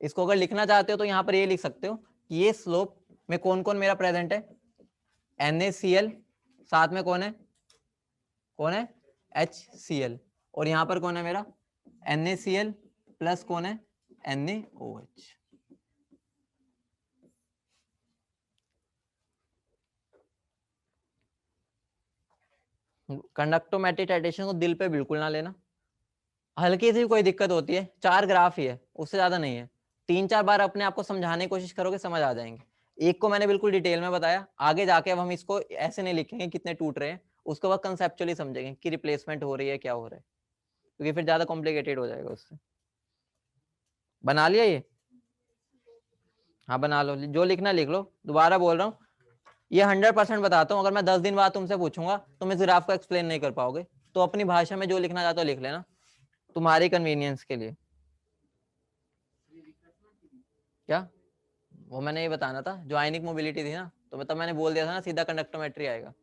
इसको अगर लिखना चाहते हो तो यहाँ पर ये लिख सकते हो कि ये स्लोप में कौन कौन मेरा प्रेजेंट है, NaCl, साथ में कौन है HCl, और यहाँ पर कौन है मेरा NaCl प्लस कौन है NaOH। कंडक्टोमेट्रिक टाइटेशन को दिल पे बिल्कुल ना लेना, हल्की सी कोई दिक्कत होती है, 4 ग्राफ ही है उससे ज्यादा नहीं है, 3-4 बार अपने आप को समझाने की कोशिश करोगे समझ आ जाएंगे। एक को मैंने बिल्कुल डिटेल में बताया, आगे जाके अब हम इसको ऐसे नहीं लिखेंगे कितने टूट रहे हैं, उसके बाद कंसेप्चुअली समझेंगे कि रिप्लेसमेंट हो रही है क्या हो रहा है, क्योंकि फिर ज्यादा कॉम्प्लिकेटेड हो जाएगा उससे। बना लिया ये, हाँ बना लो, जो लिखना लिख लो, दोबारा बोल रहा हूँ ये 100% बताता हूँ, अगर मैं 10 दिन बाद तुमसे पूछूंगा तो मैं ग्राफ को एक्सप्लेन नहीं कर पाओगे, तो अपनी भाषा में जो लिखना चाहते हो लिख लेना तुम्हारी कन्वीनियंस के लिए। क्या, वो मैंने ये बताना था जो आयनिक मोबिलिटी थी ना, तो तब मैंने बोल दिया था ना सीधा कंडक्टोमेट्री आएगा,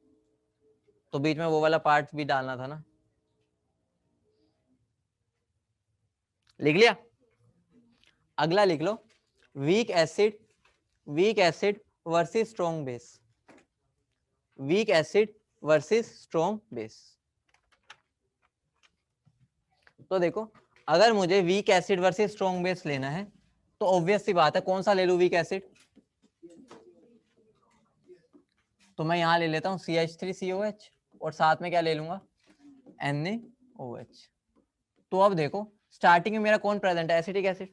तो बीच में वो वाला पार्ट भी डालना था ना। लिख लिया, अगला लिख लो, weak acid versus strong base, weak acid versus strong base. तो देखो अगर मुझे weak acid versus strong base लेना है तो ऑब्वियस सी बात है कौन सा ले लूं वीक एसिड, तो मैं यहां ले लेता हूं CH3COH और साथ में क्या ले लूंगा NaOH। तो अब देखो स्टार्टिंग में मेरा कौन प्रेजेंट है, एसिटिक एसिड,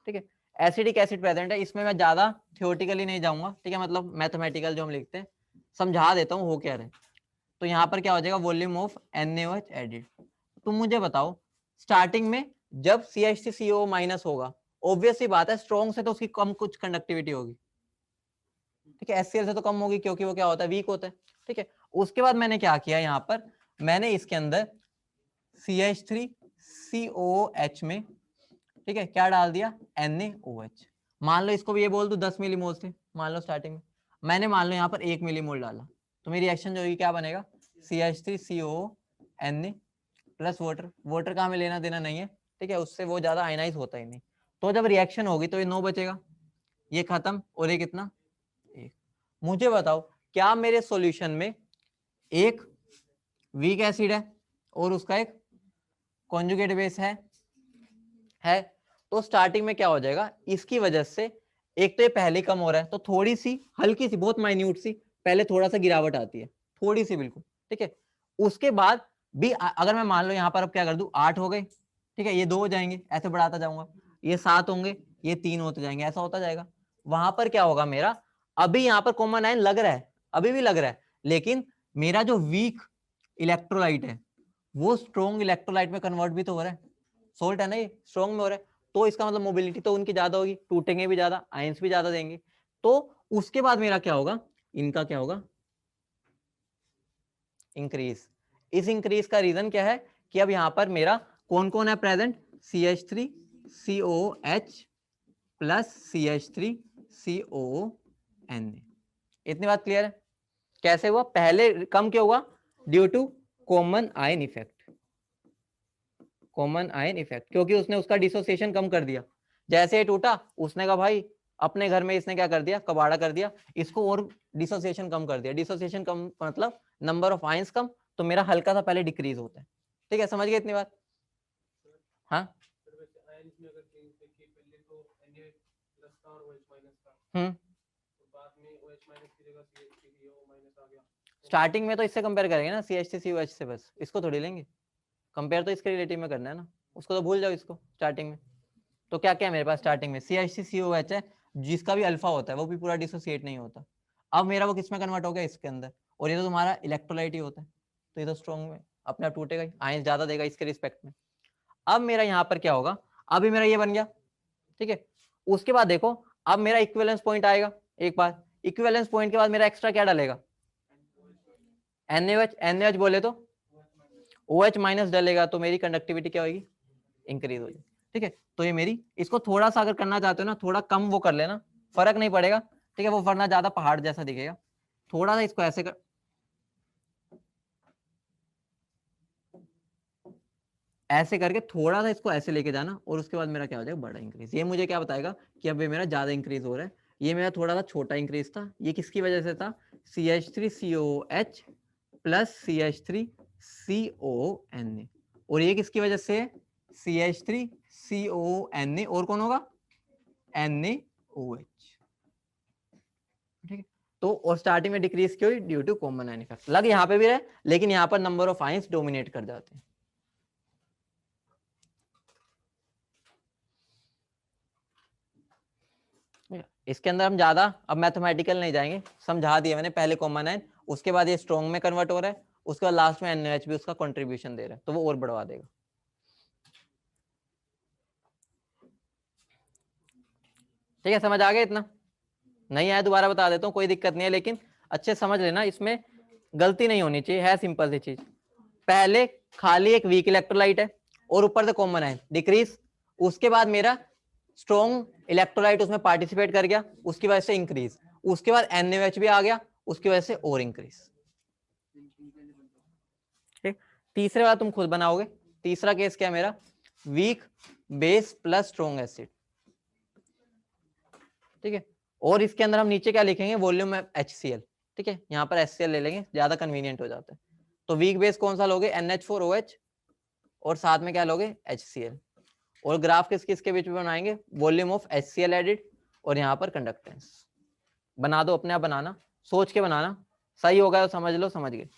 ठीक है, एसिडिक एसिड प्रेजेंट है, इसमें मैं ज्यादा थियोरेटिकली नहीं जाऊंगा, ठीक है, मतलब मैथमेटिकल जो हम लिखते हैं समझा देता हूँ हो क्या रहे। तो यहाँ पर क्या हो जाएगा वॉल्यूम ऑफ NaOH एडिड। तुम मुझे बताओ स्टार्टिंग में जब CH3CO माइनस होगा, ऑब्वियस सी बात है स्ट्रॉन्ग से तो उसकी कम कुछ कंडक्टिविटी होगी, ठीक है। HCl से तो कम होगी क्योंकि वो क्या होता है, वीक होता है। ठीक है, उसके बाद मैंने क्या किया यहाँ पर, मैंने इसके अंदर CH3COOH में, ठीक है, क्या डाल दिया, NaOH। मान लो इसको भी ये बोल दूं 10 मिलीमोल थे, मान लो स्टार्टिंग में, मैंने मान लो यहाँ पर 1 मिलीमोल डाला, तो मेरी रिएक्शन जो होगी क्या बनेगा, CH3COO Na plus water. Water का हमें लेना देना नहीं है, ठीक है, उससे वो ज्यादा आयनाइज होता ही नहीं। तो जब रिएक्शन होगी तो ये 9 बचेगा, ये खत्म, और ये कितना, 1। मुझे बताओ क्या मेरे सॉल्यूशन में एक वीक एसिड है और उसका एक कॉन्जुगेट बेस है। तो स्टार्टिंग में क्या हो जाएगा, इसकी वजह से एक तो ये पहले कम हो रहा है, तो थोड़ी सी हल्की सी, बहुत माइन्यूट सी पहले थोड़ा सा गिरावट आती है, थोड़ी सी बिल्कुल, ठीक है। उसके बाद भी अगर मैं मान लो यहाँ पर अब क्या कर दूं, 8 हो गए, ठीक है, ये 2 हो जाएंगे, ऐसे बढ़ाता जाऊंगा, ये 7 होंगे, ये 3 होते जाएंगे, ऐसा होता जाएगा। वहां पर क्या होगा मेरा, अभी यहाँ पर कॉमन आयन लग रहा है, अभी भी लग रहा है, लेकिन मेरा जो वीक इलेक्ट्रोलाइट है वो स्ट्रॉन्ग इलेक्ट्रोलाइट में कन्वर्ट भी तो हो रहा है, सोल्ट है ना, ये स्ट्रॉन्ग में हो रहा है, तो इसका मतलब मोबिलिटी तो उनकी ज्यादा होगी, टूटेंगे भी ज्यादा, आयंस भी ज्यादा देंगे। तो उसके बाद मेरा क्या होगा, इनका क्या होगा, इंक्रीज। इस इंक्रीज का रीजन क्या है कि अब यहां पर मेरा कौन कौन है प्रेजेंट, CH3COOH प्लस CH3COONA। इतनी बात क्लियर है। कैसे हुआ, पहले कम क्यों हुआ, due to common ion effect, common ion effect, क्योंकि उसने उसका डिसोसिएशन कम कर दिया। जैसे ये टूटा, उसने कहा भाई अपने घर में इसने क्या कर दिया, कबाड़ा कर दिया, इसको और डिसोसिएशन कम कर दिया। डिसोसिएशन कम मतलब नंबर ऑफ आयंस कम, तो मेरा हल्का सा पहले डिक्रीज होता है। ठीक है, समझ गए इतनी बात। हाँ स्टार्टिंग में तो इससे कंपेयर करेंगे ना, CH3COH से, बस इसको थोड़ी लेंगे, कंपेयर तो इसके रिलेटिव में करना है ना, उसको तो भूल जाओ इसको स्टार्टिंग में। तो क्या क्या है मेरे पास स्टार्टिंग में, CH3COH है, जिसका भी अल्फा होता है वो भी पूरा डिसोसिएट नहीं होता। अब मेरा वो किस में कन्वर्ट हो गया, इसके अंदर, और ये तो तुम्हारा इलेक्ट्रोलाइट ही होता है, तो ये तो स्ट्रॉन्ग में अपने आप टूटेगा ही, आयंस ज्यादा देगा इसके रिस्पेक्ट में। अब मेरा यहाँ पर क्या होगा, अभी मेरा ये बन गया, ठीक है। उसके बाद देखो, अब मेरा इक्विवेलेंस पॉइंट आएगा एक बार, इक्विवेलेंस पॉइंट के बाद मेरा एक्स्ट्रा क्या डालेगा, NaOH बोले तो OH माइनस डालेगा, तो मेरी कंडक्टिविटी क्या होगी, इंक्रीज हो जाएगी। ठीक है, तो ये मेरी, इसको थोड़ा सा अगर करना चाहते हो ना, थोड़ा कम वो कर लेना, फर्क नहीं पड़ेगा, ठीक है, वो वरना ज्यादा पहाड़ जैसा दिखेगा। थोड़ा सा इसको ऐसे कर, ऐसे करके थोड़ा सा इसको ऐसे लेके जाना, और उसके बाद मेरा क्या हो जाएगा, बड़ा इंक्रीज। ये मुझे क्या बताएगा कि अब ये मेरा ज्यादा इंक्रीज हो रहा है। ये मेरा थोड़ा सा छोटा इंक्रीज था, ये किसकी वजह से था, CH3COH प्लस CH3CONA, और ये किसकी वजह से, CH3CONA, और कौन होगा, NaOH। ठीक है, तो और स्टार्टिंग में डिक्रीज क्यों हुई, due to common ion effect. लग यहाँ पे भी रहे, लेकिन यहाँ पर नंबर ऑफ आयंस डोमिनेट कर जाते हैं। इसके अंदर हम ज्यादा अब मैथमेटिकल नहीं जाएंगे, समझा दिया मैंने, पहले कॉमन आयन, उसके बाद ये स्ट्रॉन्ग में कन्वर्ट हो रहा है, उसके बाद लास्ट में NaOH भी उसका कंट्रीब्यूशन दे रहा है, तो वो और बढ़वा देगा। ठीक है, समझ आ गया इतना, नहीं आया दोबारा बता देता हूँ, कोई दिक्कत नहीं है, लेकिन अच्छे समझ लेना, इसमें गलती नहीं होनी चाहिए, है सिंपल सी चीज। पहले खाली एक वीक इलेक्ट्रोलाइट है और ऊपर से कॉमन आयन डिक्रीज, उसके बाद मेरा स्ट्रॉन्ग इलेक्ट्रोलाइट उसमें पार्टिसिपेट कर गया, उसकी वजह से इंक्रीज, उसके बाद NaOH भी आ गया, उसकी वजह से और इंक्रीज। ठीक, तीसरे बार तुम खुद बनाओगे। तीसरा केस क्या है मेरा, weak base plus strong acid. ठीक है, और इसके अंदर हम नीचे क्या लिखेंगे, वॉल्यूम HCl। ठीक है, यहाँ पर HCl ले लेंगे, ज्यादा कन्वीनियंट हो जाता है। तो वीक बेस कौन सा लोगे, NH4OH, और साथ में क्या लोगे, HCl, और ग्राफ किस किस के बीच में बनाएंगे, वॉल्यूम ऑफ HCl एडिड, और यहाँ पर कंडक्टेंस। बना दो, अपने आप बनाना, सोच के बनाना, सही होगा तो समझ लो, समझ गए।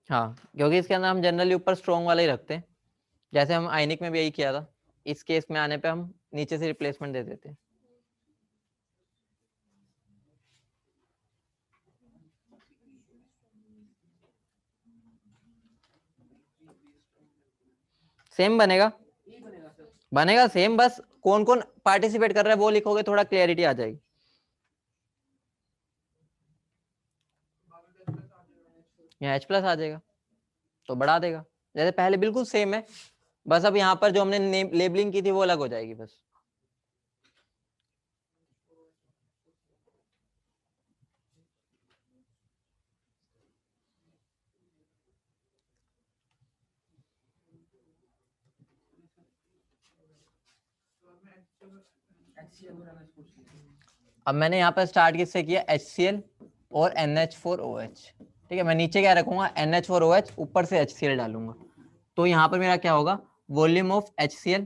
हाँ, क्योंकि इसके अंदर हम जनरली ऊपर स्ट्रॉन्ग वाला ही रखते हैं, जैसे हम आयनिक में भी यही किया था। इस केस में आने पे हम नीचे से रिप्लेसमेंट दे देते हैं। सेम बनेगा, बनेगा सेम, बस कौन कौन पार्टिसिपेट कर रहा है वो लिखोगे, थोड़ा क्लियरिटी आ जाएगी। यहाँ H प्लस आ जाएगा तो बढ़ा देगा, जैसे पहले बिल्कुल सेम है, बस अब यहाँ पर जो हमने लेबलिंग की थी वो अलग हो जाएगी बस। अब मैंने यहाँ पर स्टार्ट किससे किया, HCl और NH4OH, ठीक है। मैं नीचे क्या रखूंगा, NH4OH, ऊपर से HCl डालूंगा, तो यहाँ पर मेरा क्या होगा, वॉल्यूम ऑफ HCl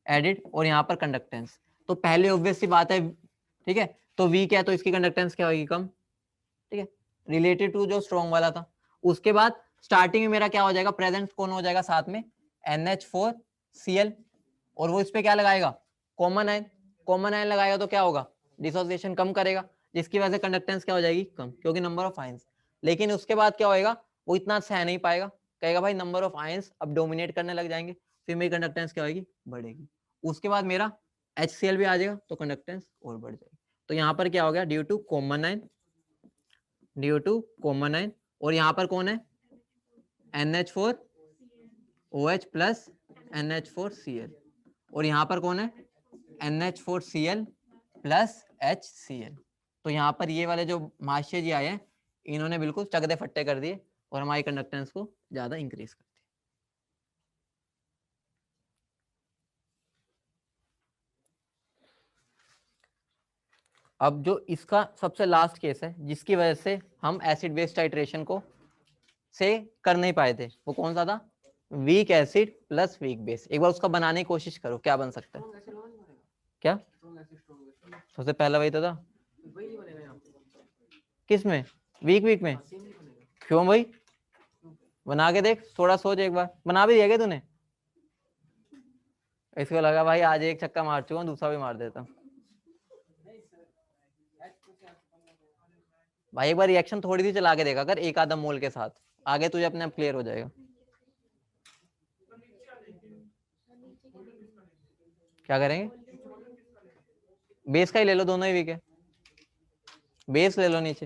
एडिड, और यहाँ पर कंडक्टेंस। तो पहले ऑब्वियस सी बात है, ठीक है, तो V क्या है तो इसकी कंडक्टेंस क्या होगी, कम, ठीक है, रिलेटेड टू जो स्ट्रॉन्ग वाला था। उसके बाद स्टार्टिंग में मेरा क्या हो जाएगा, प्रेजेंट कौन हो जाएगा साथ में, NH4Cl, और वो इस पे क्या लगाएगा, कॉमन आयन। कॉमन आयन लगाएगा तो क्या होगा, डिसोसिएशन कम करेगा, जिसकी वजह से कंडक्टेंस क्या हो जाएगी, कम, क्योंकि नंबर ऑफ आयंस। लेकिन उसके बाद क्या होएगा, वो इतना सह नहीं पाएगा, कहेगा भाई नंबर ऑफ आयंस अब डोमिनेट करने लग जाएंगे, फिर मेरी कंडक्टेंस क्या होगी, बढ़ेगी। उसके बाद मेरा HCl भी आ जाएगा तो कंडक्टेंस और बढ़ जाएगी। तो यहाँ पर क्या हो गया, due to common ion, due to common ion, और यहाँ पर कौन है, NH4OH प्लस NH4Cl, और यहाँ पर कौन है, NH4Cl प्लस HCl। तो यहाँ पर ये वाले जो महाशय जी आए हैं, इन्होंने बिल्कुल चकदे फट्टे कर दिए और हमारी कंडक्टेंस को ज्यादा इंक्रीज कर दिया। अब जो इसका सबसे लास्ट केस है, जिसकी वजह से हम एसिड बेस टाइट्रेशन को से कर नहीं पाए थे, वो कौन सा था, weak acid plus weak base. एक बार उसका बनाने की कोशिश करो, क्या बन सकता है, क्या सबसे पहला वही तो था, किस में, वीक वीक में, क्यों भाई, बना के देख, थोड़ा सोच, एक बार बना भी दिया क्या तूने, इसको लगा भाई आज एक छक्का मार चुका हूँ, दूसरा भी मार देता हूँ। भाई एक बार रिएक्शन थोड़ी सी चला के देखा कर, एक आधा मोल के साथ, आगे तुझे अपने आप क्लियर हो जाएगा। क्या करेंगे, बेस का ही ले लो, दोनों ही वीक है, बेस ले लो नीचे।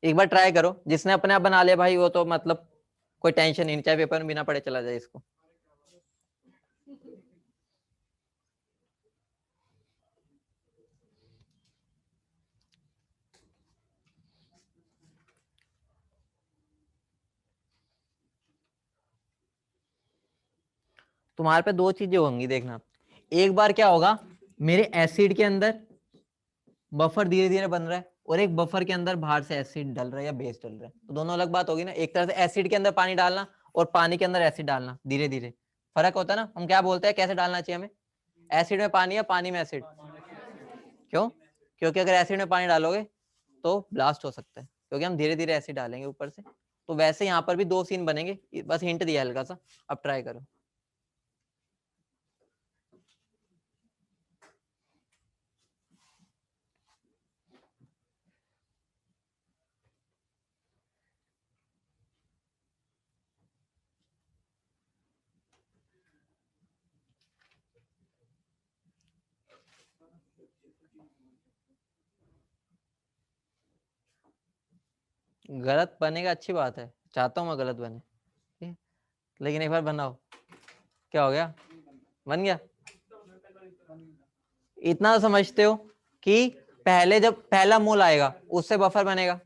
एक बार ट्राई करो, जिसने अपने आप बना लिया भाई वो तो मतलब कोई टेंशन नहीं, चाहे पेपर में बिना पढ़े चला जाए इसको। तुम्हारे पे दो चीजें होंगी देखना, एक बार क्या होगा, मेरे एसिड के अंदर बफर धीरे धीरे बन रहा है, और एक बफर के अंदर बाहर से एसिड डल रहा है या बेस डल रहा है, तो दोनों अलग बात होगी ना। एक तरह से एसिड के अंदर पानी डालना और पानी के अंदर एसिड डालना, धीरे धीरे फर्क होता है ना। हम क्या बोलते हैं, कैसे डालना चाहिए हमें, एसिड में पानी या पानी में एसिड, क्यों, क्योंकि अगर एसिड में पानी डालोगे तो ब्लास्ट हो सकता है, क्योंकि हम धीरे धीरे एसिड डालेंगे ऊपर से। तो वैसे यहाँ पर भी दो सीन बनेंगे, बस हिंट दिया हल्का सा, अब ट्राई करो। गलत बनेगा अच्छी बात है, चाहता हूँ मैं गलत बने, ठीक है? लेकिन एक बार बनाओ, क्या हो गया, बन गया। इतना तो समझते हो कि पहले जब पहला मोल आएगा उससे बफर बनेगा,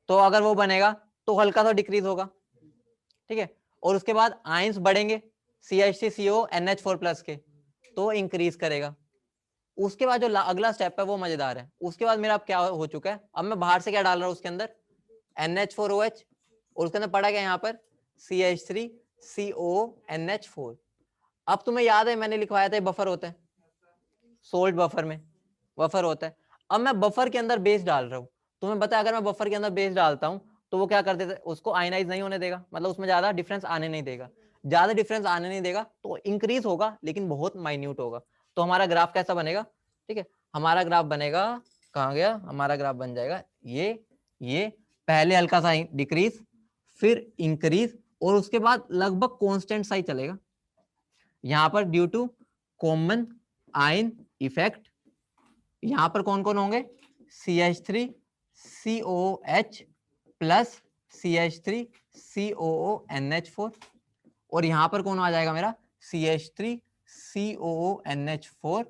तो अगर वो बनेगा तो हल्का सा डिक्रीज होगा, ठीक है, और उसके बाद आयंस बढ़ेंगे CH3CO NH4 प्लस के, तो इंक्रीज करेगा। उसके बाद जो अगला स्टेप है वो मजेदार है। उसके बाद मेरा अब क्या हो चुका है, अब मैं बाहर से क्या डाल रहा हूँ उसके अंदर, NH4OH, और उसके अंदर पड़ा क्या यहाँ पर CH3CO NH4। अब तुम्हें याद है मैंने लिखवाया था बफर होता है, सोल्ट बफर में बफर होता है। अब मैं बफर के अंदर बेस डाल रहा हूँ, तुम्हें पता है अगर मैं बफर के अंदर बेस डालता हूँ तो वो क्या कर देता है, उसको आयनाइज नहीं होने देगा, मतलब उसमें ज्यादा डिफरेंस आने नहीं देगा। ज्यादा डिफरेंस आने नहीं देगा, तो इंक्रीज होगा लेकिन बहुत माइन्यूट होगा। तो हमारा ग्राफ कैसा बनेगा, ठीक है, हमारा ग्राफ बनेगा, कहाँ गया हमारा ग्राफ, बन जाएगा ये पहले हल्का सा डिक्रीज, फिर इंक्रीज, और उसके बाद लगभग कांस्टेंट सा ही चलेगा। यहां पर due to common ion effect, यहां पर कौन कौन होंगे, CH3 COOH plus CH3 COONH4, और यहां पर कौन आ जाएगा मेरा, CH3 COONH4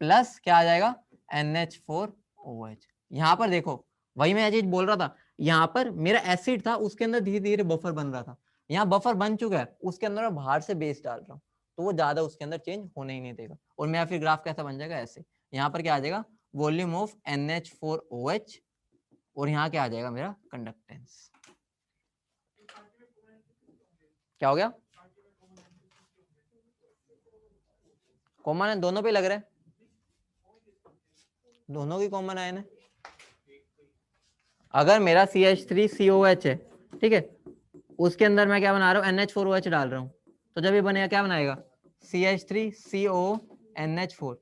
प्लस क्या आ जाएगा, NH4OH। यहां पर देखो, वही मैं चीज बोल रहा था, यहां पर मेरा एसिड था, उसके अंदर धीरे धीरे बफर बन रहा था, यहाँ बफर बन चुका है, उसके अंदर मैं बाहर से बेस डाल रहा हूँ, तो वो ज्यादा उसके अंदर चेंज होने ही नहीं देगा। और मेरा फिर ग्राफ कैसा बन जाएगा, ऐसे, यहाँ पर क्या आ जाएगा, वॉल्यूम ऑफ NH4OH, और यहाँ क्या आ जाएगा मेरा, कंडक्टेंस। क्या हो गया, कॉमन है, दोनों पे लग रहा है, दोनों की कॉमन आयन है। अगर मेरा CH3COH है, ठीक है, उसके अंदर मैं क्या बना रहा हूँ, NH4OH डाल रहा हूँ, तो जब ये बनेगा क्या बनाएगा, CH3CONH4,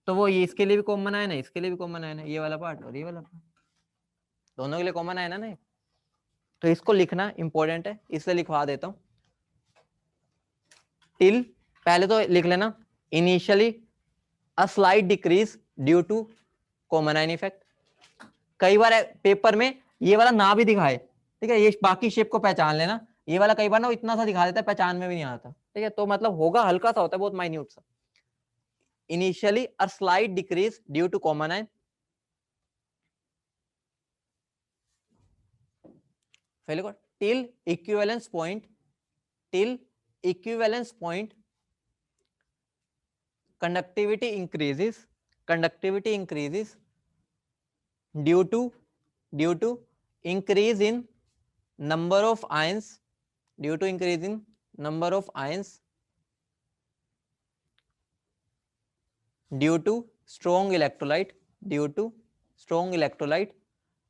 तो वो ये इसके लिए भी कॉमन आयन है, इसके लिए भी कॉमन आयन है, ये वाला पार्ट और ये वाला पार्ट, दोनों के लिए कॉमन आयन है ना। तो इसको लिखना इंपॉर्टेंट है, इसलिए लिखवा देता हूँ। टिल, पहले तो लिख लेना, initially a slight decrease due to common ion effect. कई बार पेपर में ये वाला ना भी दिखाए, ठीक है, ये बाकी शेप को पहचान लेना, ये वाला कई बार ना इतना सा दिखा देता है, पहचान में भी नहीं आता, ठीक है, तो मतलब होगा हल्का सा होता है, बहुत माइन्यूट सा। Initially a slight decrease due to common ion, till equivalence point, till equivalence point conductivity increases due to increase in number of ions, due to increase in number of ions, due to strong electrolyte,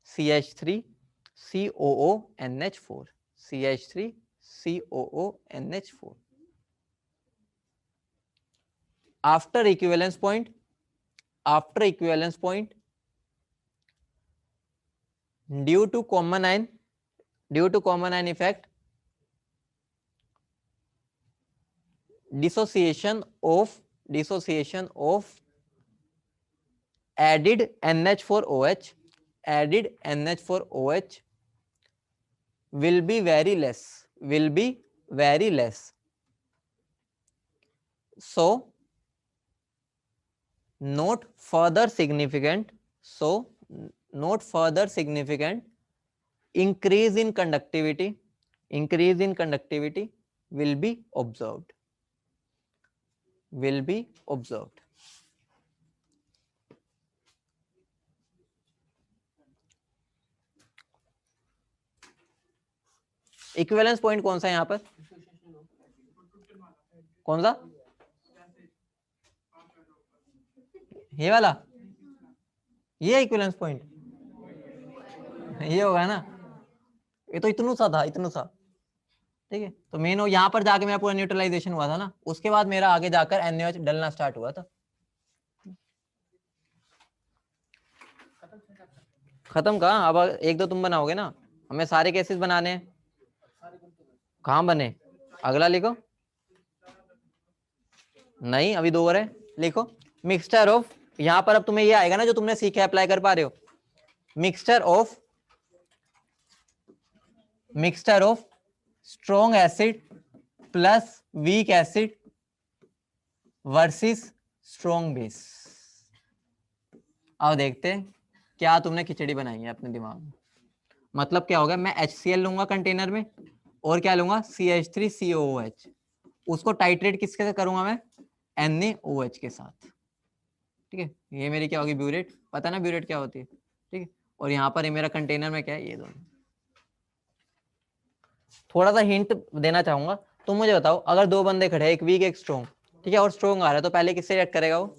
CH3 COONH4, CH3 COONH4. After equivalence point, due to common ion effect, dissociation of added NH4OH will be very less, so not further significant increase in conductivity will be observed. Equivalence point कौन सा है यहाँ पर, कौन सा, ये वाला, ये इक्विवेलेंस पॉइंट, ये होगा ना, ये तो इतना सा था, ठीक है। तो मेन यहाँ पर जाके मेरा पूरा न्यूट्रलाइजेशन हुआ था ना, उसके बाद मेरा आगे जाकर NaOH डलना स्टार्ट हुआ था। खत्म कहाँ, अब एक दो तुम बनाओगे ना, हमें सारे केसेस बनाने हैं। कहाँ बने, अगला लिखो, नहीं अभी दो और है, लिखो मिक्सचर ऑफ, यहाँ पर अब तुम्हें ये आएगा ना जो तुमने सीखा, अप्लाई कर पा रहे हो, mixture of strong acid plus week acid versus strong base. अब देखते हैं क्या तुमने खिचड़ी बनाई है अपने दिमाग में। मतलब क्या होगा, मैं HCl लूंगा कंटेनर में, और क्या लूंगा, CH3COOH, उसको टाइट्रेट किसके से करूंगा मैं, NaOH के साथ, ठीक है। ये मेरी क्या होगी, ब्यूरेट, पता है ना ब्यूरेट क्या होती है, ठीक है। और यहाँ पर मेरा कंटेनर में क्या है, ये दोनों। थोड़ा सा हिंट देना चाहूंगा, तुम मुझे बताओ, अगर दो बंदे खड़े हैं, एक वीक एक स्ट्रॉन्ग, ठीक है, और स्ट्रॉन्ग आ रहा है, तो पहले किससे रिएक्ट करेगा, वो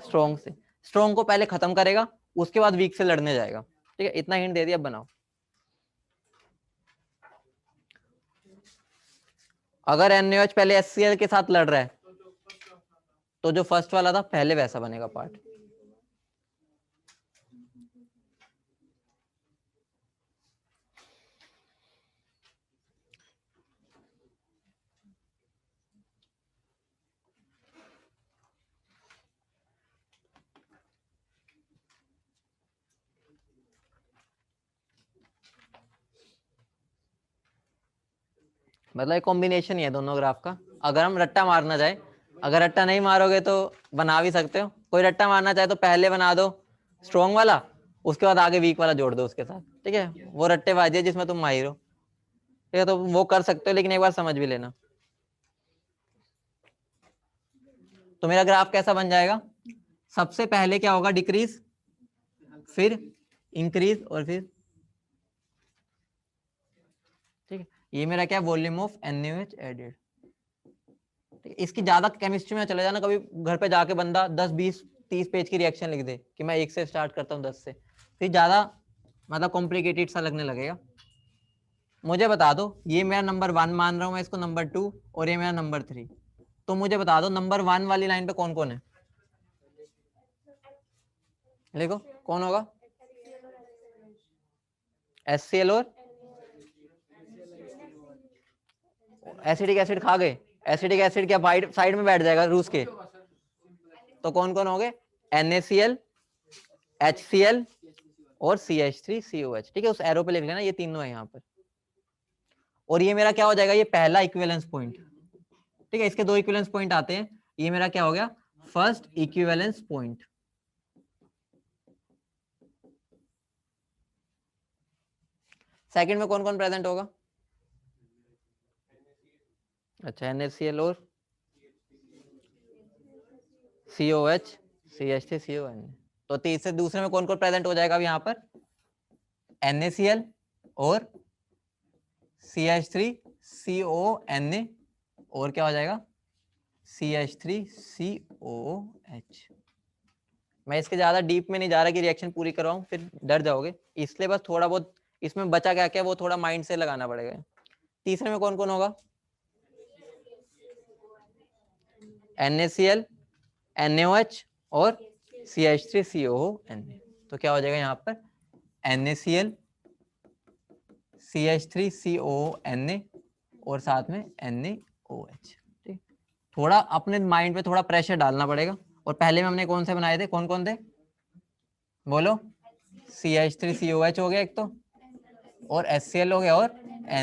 स्ट्रॉन्ग से, स्ट्रॉन्ग को पहले खत्म करेगा, उसके बाद वीक से लड़ने जाएगा, ठीक है। इतना हिंट दे दिया, अब बनाओ। अगर NaOH पहले HCl के साथ लड़ रहा है तो जो फर्स्ट वाला था पहले वैसा बनेगा पार्ट। मतलब एक कॉम्बिनेशन ही है दोनों ग्राफ का। अगर हम रट्टा मारना चाहे, अगर रट्टा नहीं मारोगे तो बना भी सकते हो। कोई रट्टा मारना चाहे तो पहले बना दो स्ट्रॉन्ग वाला, उसके बाद आगे वीक वाला जोड़ दो उसके साथ, ठीक है। वो रट्टेबाजी है जिसमें तुम माहिर हो, ठीक है, तो वो कर सकते हो, लेकिन एक बार समझ भी लेना। तो मेरा ग्राफ कैसा बन जाएगा, सबसे पहले क्या होगा, डिक्रीज, फिर इंक्रीज, और फिर, ठीक है। ये मेरा क्या, वॉल्यूम ऑफ NaOH एडेड। इसकी ज्यादा केमिस्ट्री में चले जाना, कभी घर पे जाके बंदा 10-20-30 पेज की रिएक्शन लिख दे कि मैं 1 से स्टार्ट करता हूँ 10 से, फिर ज्यादा मतलब कॉम्प्लिकेटेड सा लगने लगेगा। मुझे बता दो, ये मेरा नंबर 1 मान रहा हूँ मैं इसको, नंबर 2, और ये मेरा नंबर 3। तो मुझे बता दो नंबर 1 वाली लाइन पे कौन कौन है, देखो कौन होगा, HCl और एसिडिक एसिड खा गए। एसिडिक एसिड क्या साइड में बैठ जाएगा रूस के, तो कौन कौन हो गए, NaCl, HCl और CH3COH, ठीक है। उस एरो पे लिख लेना, ये तीनों है यहाँ पर। और ये मेरा क्या हो जाएगा, ये पहला इक्विवेलेंस पॉइंट, ठीक है। इसके 2 इक्विवेलेंस पॉइंट आते हैं, ये मेरा क्या हो गया, फर्स्ट इक्विवेलेंस पॉइंट। सेकंड में कौन कौन प्रेजेंट होगा, अच्छा NaCl और COH, CH3CON। तो तीसरे दूसरे में कौन कौन प्रेजेंट हो जाएगा अब यहाँ पर, NaCl और CH3CONa, और क्या हो जाएगा, CH3COH। मैं इसके ज्यादा डीप में नहीं जा रहा कि रिएक्शन पूरी करवाऊं, फिर डर जाओगे, इसलिए बस थोड़ा बहुत इसमें बचा क्या क्या वो थोड़ा माइंड से लगाना पड़ेगा। तीसरे में कौन कौन होगा, NaCl, NaOH और CH3CONa। तो क्या हो जाएगा यहाँ पर, NaCl, CH3CONa और साथ में NaOH। ठीक, थोड़ा अपने माइंड पे थोड़ा प्रेशर डालना पड़ेगा। और पहले में हमने कौन से बनाए थे, कौन कौन थे बोलो, CH3COH हो गया एक तो, और HCl हो गया, और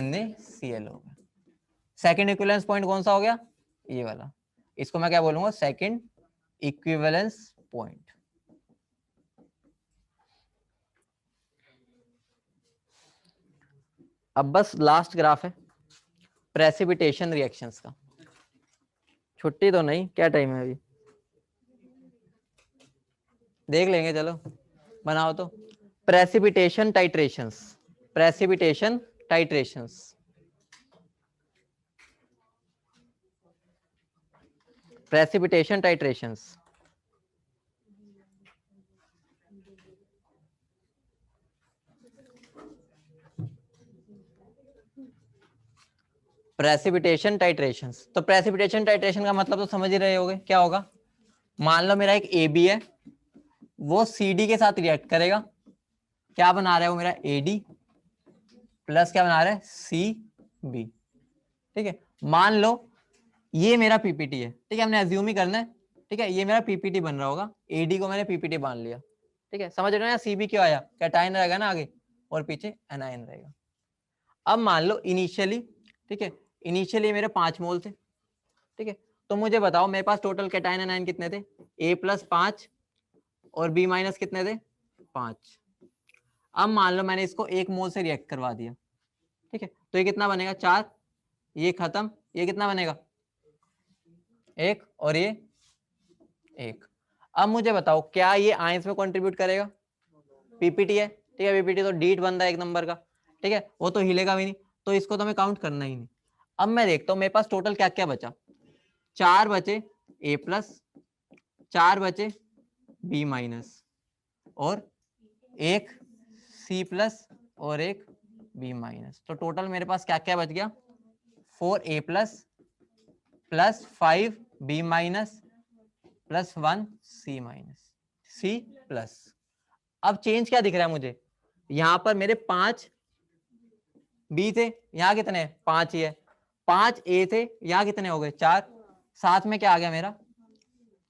NaCl हो गया। सेकंड इक्विवेलेंस पॉइंट कौन सा हो गया, ये वाला, इसको मैं क्या बोलूंगा, सेकंड इक्विवेलेंस पॉइंट। अब बस लास्ट ग्राफ है प्रेसिपिटेशन रिएक्शंस का। छुट्टी तो नहीं, क्या टाइम है अभी, देख लेंगे, चलो बनाओ तो। Precipitation titrations, precipitation titrations, precipitation titrations. Precipitation titrations, तो प्रेसिपिटेशन टाइट्रेशन का मतलब तो समझ ही रहे होगे क्या होगा। मान लो मेरा एक AB है, वो CD के साथ रिएक्ट करेगा, क्या बना रहा है वो मेरा AD प्लस क्या बना रहा है CB, ठीक है। मान लो ये मेरा PPT है, ठीक है, हमने अज्यूम ही करना है, ठीक है। ये मेरा PPT बन रहा होगा, AD को मैंने PPT मान लिया, ठीक है। समझ रहे हो ना, CB क्यों आया, कैटायन रहेगा ना आगे और पीछे एनायन रहेगा। अब मान लो इनिशियली, ठीक है, इनिशियली मेरे 5 मोल थे, ठीक है। तो मुझे बताओ मेरे पास टोटल कैटायन एनायन कितने थे, A+5 और B- कितने थे 5। अब मान लो मैंने इसको 1 मोल से रिएक्ट करवा दिया, ठीक है। तो ये कितना बनेगा 4, ये खत्म, ये कितना बनेगा 1, और ये 1। अब मुझे बताओ क्या ये आयंस में कंट्रीब्यूट करेगा, PPT है, ठीक है, PPT तो डीट बन रहा है 1 नंबर का, ठीक है, वो तो हिलेगा भी नहीं, तो इसको तो मैं काउंट करना ही नहीं। अब मैं देखता हूँ मेरे पास टोटल क्या क्या बचा, 4 बचे A+, 4 बचे B- और 1 C+ और 1 B-। तो टोटल मेरे पास क्या क्या बच गया, 4A+ plus 5 B minus plus 1 C minus C plus. अब चेंज क्या दिख रहा है मुझे, यहां पर मेरे 5 बी थे, यहाँ कितने 5 ही है, 5 ए थे, यहाँ कितने हो गए 4, साथ में क्या आ गया मेरा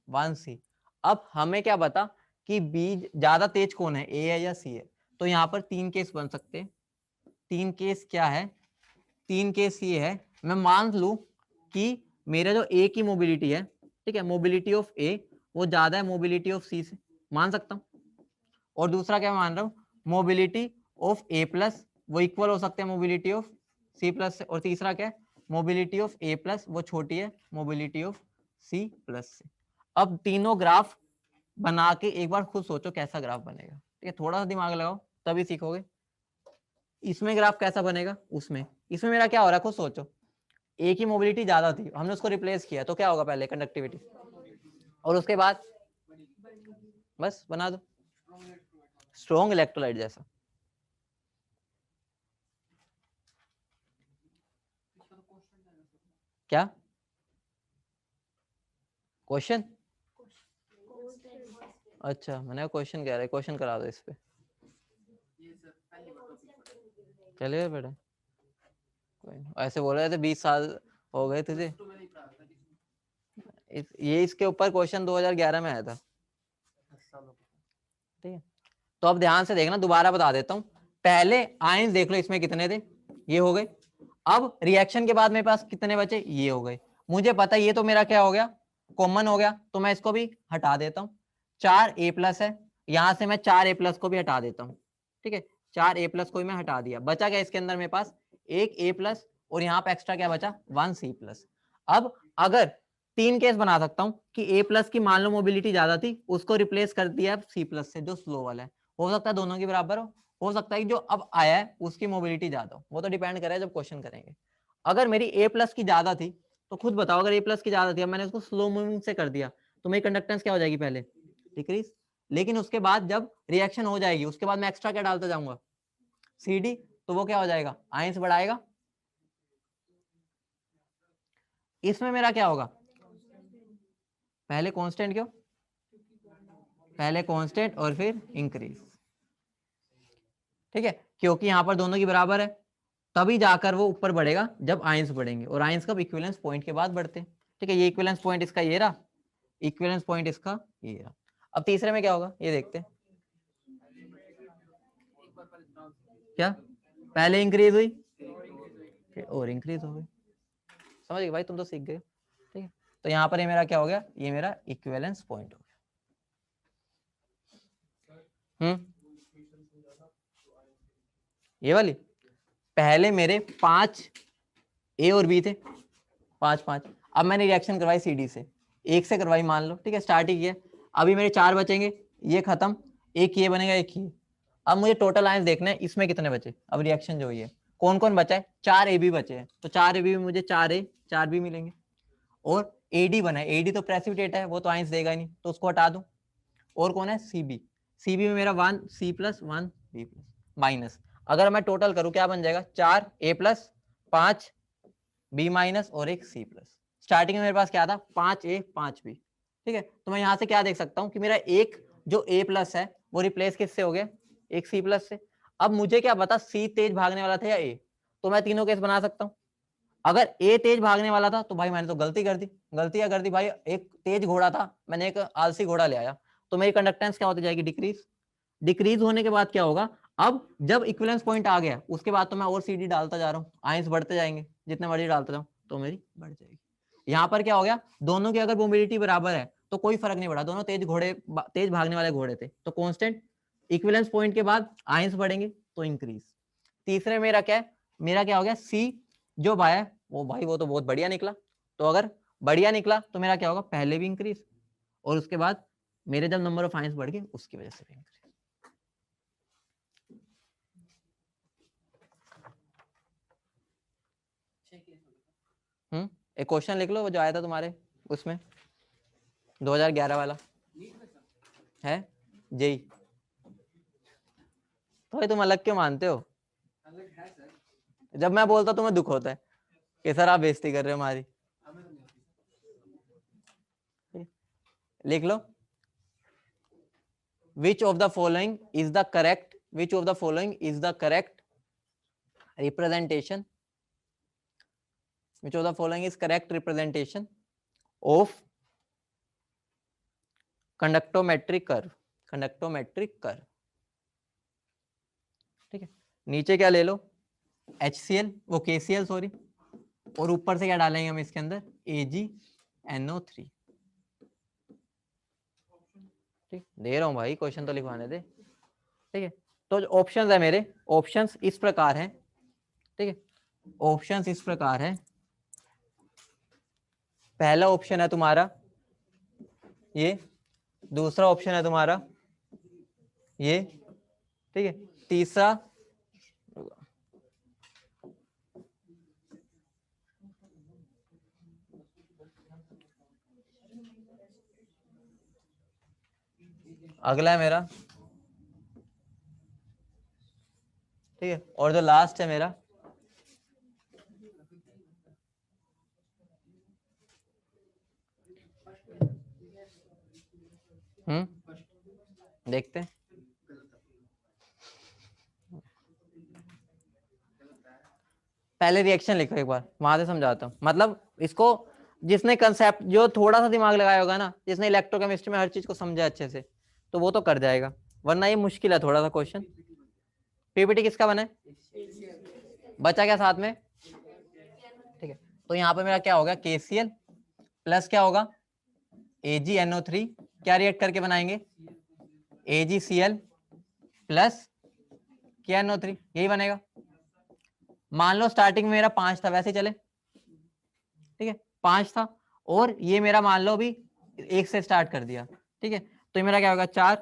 1 सी। अब हमें क्या बता कि बी ज्यादा तेज कौन है, ए है या सी है। तो यहाँ पर 3 केस बन सकते हैं। 3 केस क्या है, 3 केस ये है, मैं मान लू कि मेरा जो ए की मोबिलिटी है, ठीक है, मोबिलिटी ऑफ ए वो ज्यादा है मोबिलिटी ऑफ सी से, मान सकता हूं। और दूसरा क्या मान रहा हूं, मोबिलिटी ऑफ ए प्लस वो इक्वल हो सकते हैं मोबिलिटी ऑफ सी प्लस से। और तीसरा क्या है, मोबिलिटी ऑफ ए प्लस वो छोटी है मोबिलिटी ऑफ सी प्लस से। अब तीनों ग्राफ बना के एक बार खुद सोचो कैसा ग्राफ बनेगा, ठीक है, थोड़ा सा दिमाग लगाओ तभी सीखोगे। इसमें ग्राफ कैसा बनेगा, उसमें इसमें मेरा क्या हो रहा है खुद सोचो, ए की मोबिलिटी ज्यादा थी, हमने उसको रिप्लेस किया तो क्या होगा, पहले कंडक्टिविटी और उसके बाद बस बना दो स्ट्रॉन्ग इलेक्ट्रोलाइट जैसा। क्या क्वेश्चन, अच्छा मैंने क्वेश्चन कह रहा है, क्वेश्चन करा दो इस पे। चलिए बेटा कोई नहीं, ऐसे बोल रहे थे 20 साल हो गए तुझे, ये इसके ऊपर क्वेश्चन 2011 में आया था, ठीक है। तो अब ध्यान से देखना, दोबारा बता देता हूं, पहले आयंस देख लो इसमें कितने थे, ये हो गए। अब रिएक्शन के बाद मेरे पास कितने बचे, ये हो गए। मुझे पता ये तो मेरा क्या हो गया, कॉमन हो गया, तो मैं इसको भी हटा देता हूं। 4 ए प्लस है, यहां से मैं 4 ए प्लस को भी हटा देता हूं, ठीक है, 4 ए प्लस को भी मैं हटा दिया, बचा क्या इसके अंदर मेरे पास एक ए प्लस और यहाँ पे एक्स्ट्रा क्या बचा 1 सी प्लस। अब अगर 3 केस बना सकता हूं कि ए प्लस की मान लो मोबिलिटी ज्यादा थी, उसको रिप्लेस कर दिया सी प्लस से जो स्लो वाला है, हो सकता है दोनों के बराबर हो सकता है कि जो अब आया है उसकी मोबिलिटी ज्यादा हो, वो तो डिपेंड करे जब क्वेश्चन करेंगे। अगर मेरी ए प्लस की ज्यादा थी तो खुद बताओ, अगर ए प्लस की ज्यादा थी, अब मैंने उसको स्लो मूविंग से कर दिया तो मेरी कंडक्टेंस क्या हो जाएगी, पहले डिक्रीज, लेकिन उसके बाद जब रिएक्शन हो जाएगी उसके बाद मैं एक्स्ट्रा क्या डालता जाऊंगा सी डी, तो वो क्या हो जाएगा आयंस बढ़ाएगा। इसमें मेरा क्या होगा, पहले कांस्टेंट, क्यों पहले कांस्टेंट और फिर इंक्रीज, ठीक है, क्योंकि यहां पर दोनों की बराबर है, तभी जाकर वो ऊपर बढ़ेगा जब आयंस बढ़ेंगे, और आयंस कब इक्विवेलेंस पॉइंट के बाद बढ़ते हैं, ठीक है। ये इक्विवेलेंस पॉइंट इसका ये रहा, इक्विवेलेंस पॉइंट इसका ये रहा। अब तीसरे में क्या होगा ये देखते हैं, क्या पहले इंक्रीज हुई फिर और इंक्रीज हो गई, समझ गए भाई, तुम तो सीख गए, ठीक है। तो यहाँ पर ये मेरा क्या हो गया, ये मेरा इक्विवेलेंस पॉइंट हो गया। ये वाली पहले मेरे 5 ए और बी थे, 5 5, अब मैंने रिएक्शन करवाई सी डी से, एक से करवाई मान लो, ठीक है, स्टार्ट ही किया, अभी मेरे 4 बचेंगे, ये खत्म, एक ये बनेगा एक ये। अब मुझे टोटल आयंस देखना है इसमें कितने बचे, अब रिएक्शन जो हुई है कौन कौन बचा है, 4 ए बी बचे हैं, तो 4 ए बी में मुझे 4 ए 4 बी मिलेंगे, और एडी बना है, एडी तो प्रेसिपिटेट है वो तो आयंस देगा ही नहीं तो उसको हटा दूं। और कौन है सीबी, सीबी में मेरा 1 C plus 1 B plus minus, अगर मैं टोटल करूं क्या बन जाएगा 4 ए प्लस 5 बी माइनस और एक सी प्लस। स्टार्टिंग में मेरे पास क्या था 5 ए 5 बी, ठीक है। तो मैं यहां से क्या देख सकता हूं कि मेरा एक जो ए प्लस है वो रिप्लेस किससे हो गया, एक सी प्लस से। अब मुझे क्या पता सी तेज भागने वाला था या ए, तो मैं तीनों केस बना सकता हूं। अगर ए तेज भागने वाला था तो भाई मैंने तो गलती कर दी, गलती क्या कर दी भाई, एक तेज घोड़ा था मैंने एक आलसी घोड़ा ले आया, तो मेरी कंडक्टेंस क्या होती जाएगी डिक्रीज, डिक्रीज होने के बाद क्या होगा, अब जब इक्विवेलेंस पॉइंट आ गया उसके बाद तो मैं और सीडी डालता जा रहा हूँ, आयंस बढ़ते जाएंगे, जितने मर्जी डालता जाऊँ तो मेरी बढ़ जाएगी। यहाँ पर क्या हो गया, दोनों की अगर मोबिलिटी बराबर है तो कोई फर्क नहीं पड़ा, दोनों तेज भागने वाले घोड़े थे, तो कांस्टेंट इक्विवेलेंस पॉइंट के बाद आयंस बढ़ेंगे तो इंक्रीज। तीसरे मेरा क्या है, मेरा क्या हो गया सी जो भाई वो भाई वो तो बहुत बढ़िया निकला, तो अगर बढ़िया निकला तो मेरा क्या होगा पहले भी इंक्रीज, और उसके बाद मेरे जब नंबर ऑफ आयंस बढ़ गए उसकी वजह से भी इंक्रीज। एक क्वेश्चन लिख लो वो जो आया था तुम्हारे उसमें 2011 वाला है, जेई, तो भाई तुम अलग क्यों मानते हो, जब मैं बोलता तुम्हें दुख होता है कि सर आप बेइज्जती कर रहे हो हमारी, लिख लो, which of the following is the correct, which of the following is the correct representation, which of the following is correct representation of conductometric curve, conductometric curve। ठीक है, नीचे क्या ले लो, HCl, वो KCl सॉरी, और ऊपर से क्या डालेंगे हम इसके अंदर, AgNO3। ठीक, दे रहा हूं भाई, क्वेश्चन तो लिखवाने दे। ठीक है, तो जो ऑप्शंस है मेरे, ऑप्शंस इस प्रकार हैं। ठीक है, ऑप्शंस इस प्रकार है। पहला ऑप्शन है तुम्हारा ये, दूसरा ऑप्शन है तुम्हारा ये। ठीक है, तीसरा अगला है मेरा। ठीक है, और जो लास्ट है मेरा देखते हैं। पहले रिएक्शन लिखो एक बार, वहां से समझाता हूँ। मतलब इसको जिसने कंसेप्ट, जो थोड़ा सा दिमाग लगाया होगा ना, जिसने इलेक्ट्रोकेमिस्ट्री में हर चीज को समझा अच्छे से, तो वो तो कर जाएगा, वरना ये मुश्किल है थोड़ा सा क्वेश्चन। पीपीटी किसका बना है, बचा क्या साथ में। ठीक है, तो यहाँ पे मेरा क्या होगा, KCl प्लस क्या होगा, AgNO3, क्या रिएक्ट करके बनाएंगे, AgCl प्लस KNO3, यही बनेगा। मान लो स्टार्टिंग में मेरा 5 था, वैसे चले। ठीक है, 5 था, और ये मेरा मान लो अभी 1 से स्टार्ट कर दिया। ठीक है, तो ये मेरा क्या होगा, 4,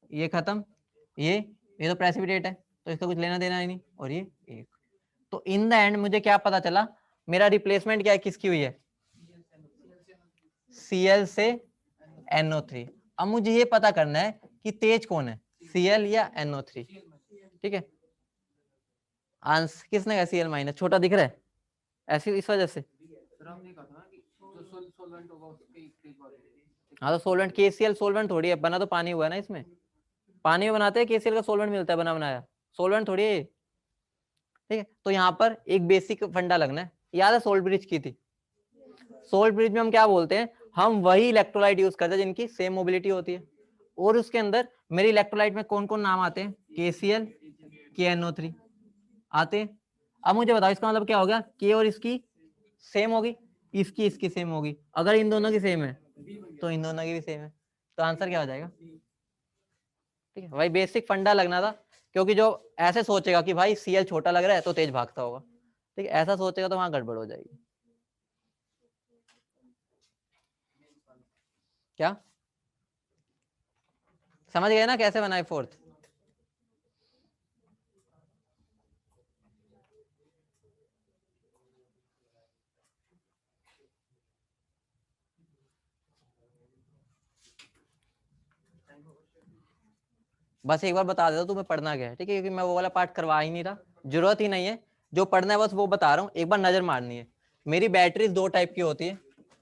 ये खत्म, ये तो प्रेसिपिटेट है तो इसका कुछ लेना देना ही नहीं, और ये 1। तो इन द एंड मुझे क्या पता चला, मेरा रिप्लेसमेंट क्या है, किसकी हुई है, Cl से NO3। अब मुझे ये पता करना है कि तेज कौन है, Cl या NO3। ठीक है, आंसर किसने कहा Cl माइनस, छोटा दिख रहा है ऐसी, इस वजह से। हाँ, तो सोलवेंट, KCl सोलवेंट थोड़ी है, बना तो पानी हुआ है ना इसमें, पानी में बनाते हैं KCl का सोलवेंट मिलता है बना बनाया, सोलवेंट थोड़ी है। ठीक है, तो यहाँ पर एक बेसिक फंडा लगना है, याद है सोल्ट ब्रिज की थी। सोल्ट ब्रिज में हम क्या बोलते हैं, हम वही इलेक्ट्रोलाइट यूज करते हैं जिनकी सेम मोबिलिटी होती है, और उसके अंदर मेरे इलेक्ट्रोलाइट में कौन कौन नाम आते हैं, KCl, KNO3 आते हैं। अब मुझे बताओ इसका मतलब क्या हो गया, K और इसकी सेम होगी, इसकी सेम होगी, अगर इन दोनों की सेम है तो इन दोनों की भी सेम है, तो आंसर क्या हो जाएगा। ठीक है भाई, बेसिक फंडा लगना था, क्योंकि जो ऐसे सोचेगा कि भाई Cl छोटा लग रहा है तो तेज भागता होगा, ठीक है, ऐसा सोचेगा तो वहां गड़बड़ हो जाएगी। क्या समझ गए ना कैसे बनाए फोर्थ। बस एक बार बता देता तुम्हें पढ़ना क्या है, ठीक है, क्योंकि मैं वो वाला पार्ट करवा ही नहीं रहा, जरूरत ही नहीं है, जो पढ़ना है बस वो बता रहा हूँ, एक बार नजर मारनी है। मेरी बैटरीज 2 टाइप की होती है,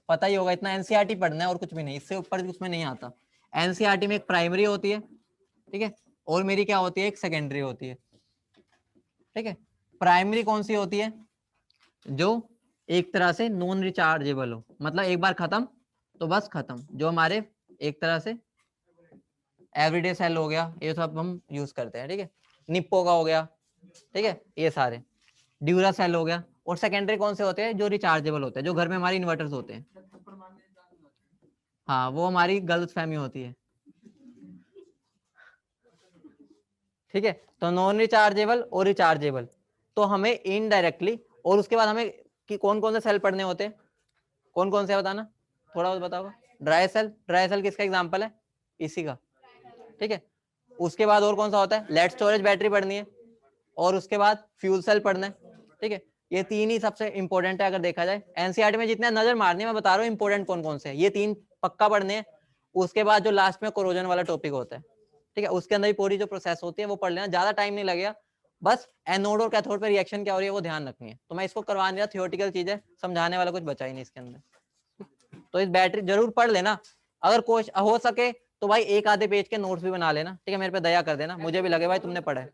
पता ही होगा, इतना एनसीईआरटी पढ़ना है और कुछ भी नहीं, इससे ऊपर कुछ में नहीं आता। एनसीईआरटी में एक प्राइमरी होती है, ठीक है, और मेरी क्या होती है, एक सेकेंडरी होती है। ठीक है, प्राइमरी कौन सी होती है, जो एक तरह से नॉन रिचार्जेबल हो, मतलब एक बार खत्म तो बस खत्म, जो हमारे एक तरह से एवरीडे सेल हो गया, ये सब हम यूज करते हैं। ठीक है, निप्पो का हो गया, ठीक है, ये सारे ड्यूरा सेल हो गया। और सेकेंडरी कौन से होते हैं, जो रिचार्जेबल होते हैं, जो घर में हमारी इन्वर्टर्स होते हैं। हाँ, वो हमारी गलतफहमी होती है। ठीक है, तो नॉन रिचार्जेबल और रिचार्जेबल, तो हमें इनडायरेक्टली, और उसके बाद हमें कि कौन कौन से सेल पढ़ने होते हैं, कौन कौन से बताना, थोड़ा बहुत बताओ। ड्राई सेल, ड्राई सेल किसका एग्जांपल है, इसी का। ठीक है, उसके बाद और कौन सा होता है, लेड स्टोरेज बैटरी पढ़नी है, और उसके बाद फ्यूल सेल पढ़ना है। ठीक है, ये 3 ही सबसे इंपॉर्टेंट है अगर देखा जाए, एनसीईआरटी में जितने नजर मारनी है, मैं बता रहा हूँ इंपॉर्टेंट कौन कौन से है, ये 3 पक्का पढ़ने हैं। उसके बाद जो लास्ट में कोरोजन वाला टॉपिक होता है, ठीक है, उसके अंदर ही पूरी जो प्रोसेस होती है वो पढ़ लेना, ज्यादा टाइम नहीं लगेगा, बस एनोड और कैथोड पे रिएक्शन क्या हो रही है वो ध्यान रखनी है। तो मैं इसको करवा नहीं रहा, थियोरेटिकल चीज है, समझाने वाला कुछ बचा ही नहीं इसके अंदर। तो इस बैटरी जरूर पढ़ लेना, अगर कोश हो सके तो भाई एक आधे पेज के नोट्स भी बना लेना, ठीक है, मेरे पे दया कर देना, मुझे भी लगे भाई तुमने पढ़ा है।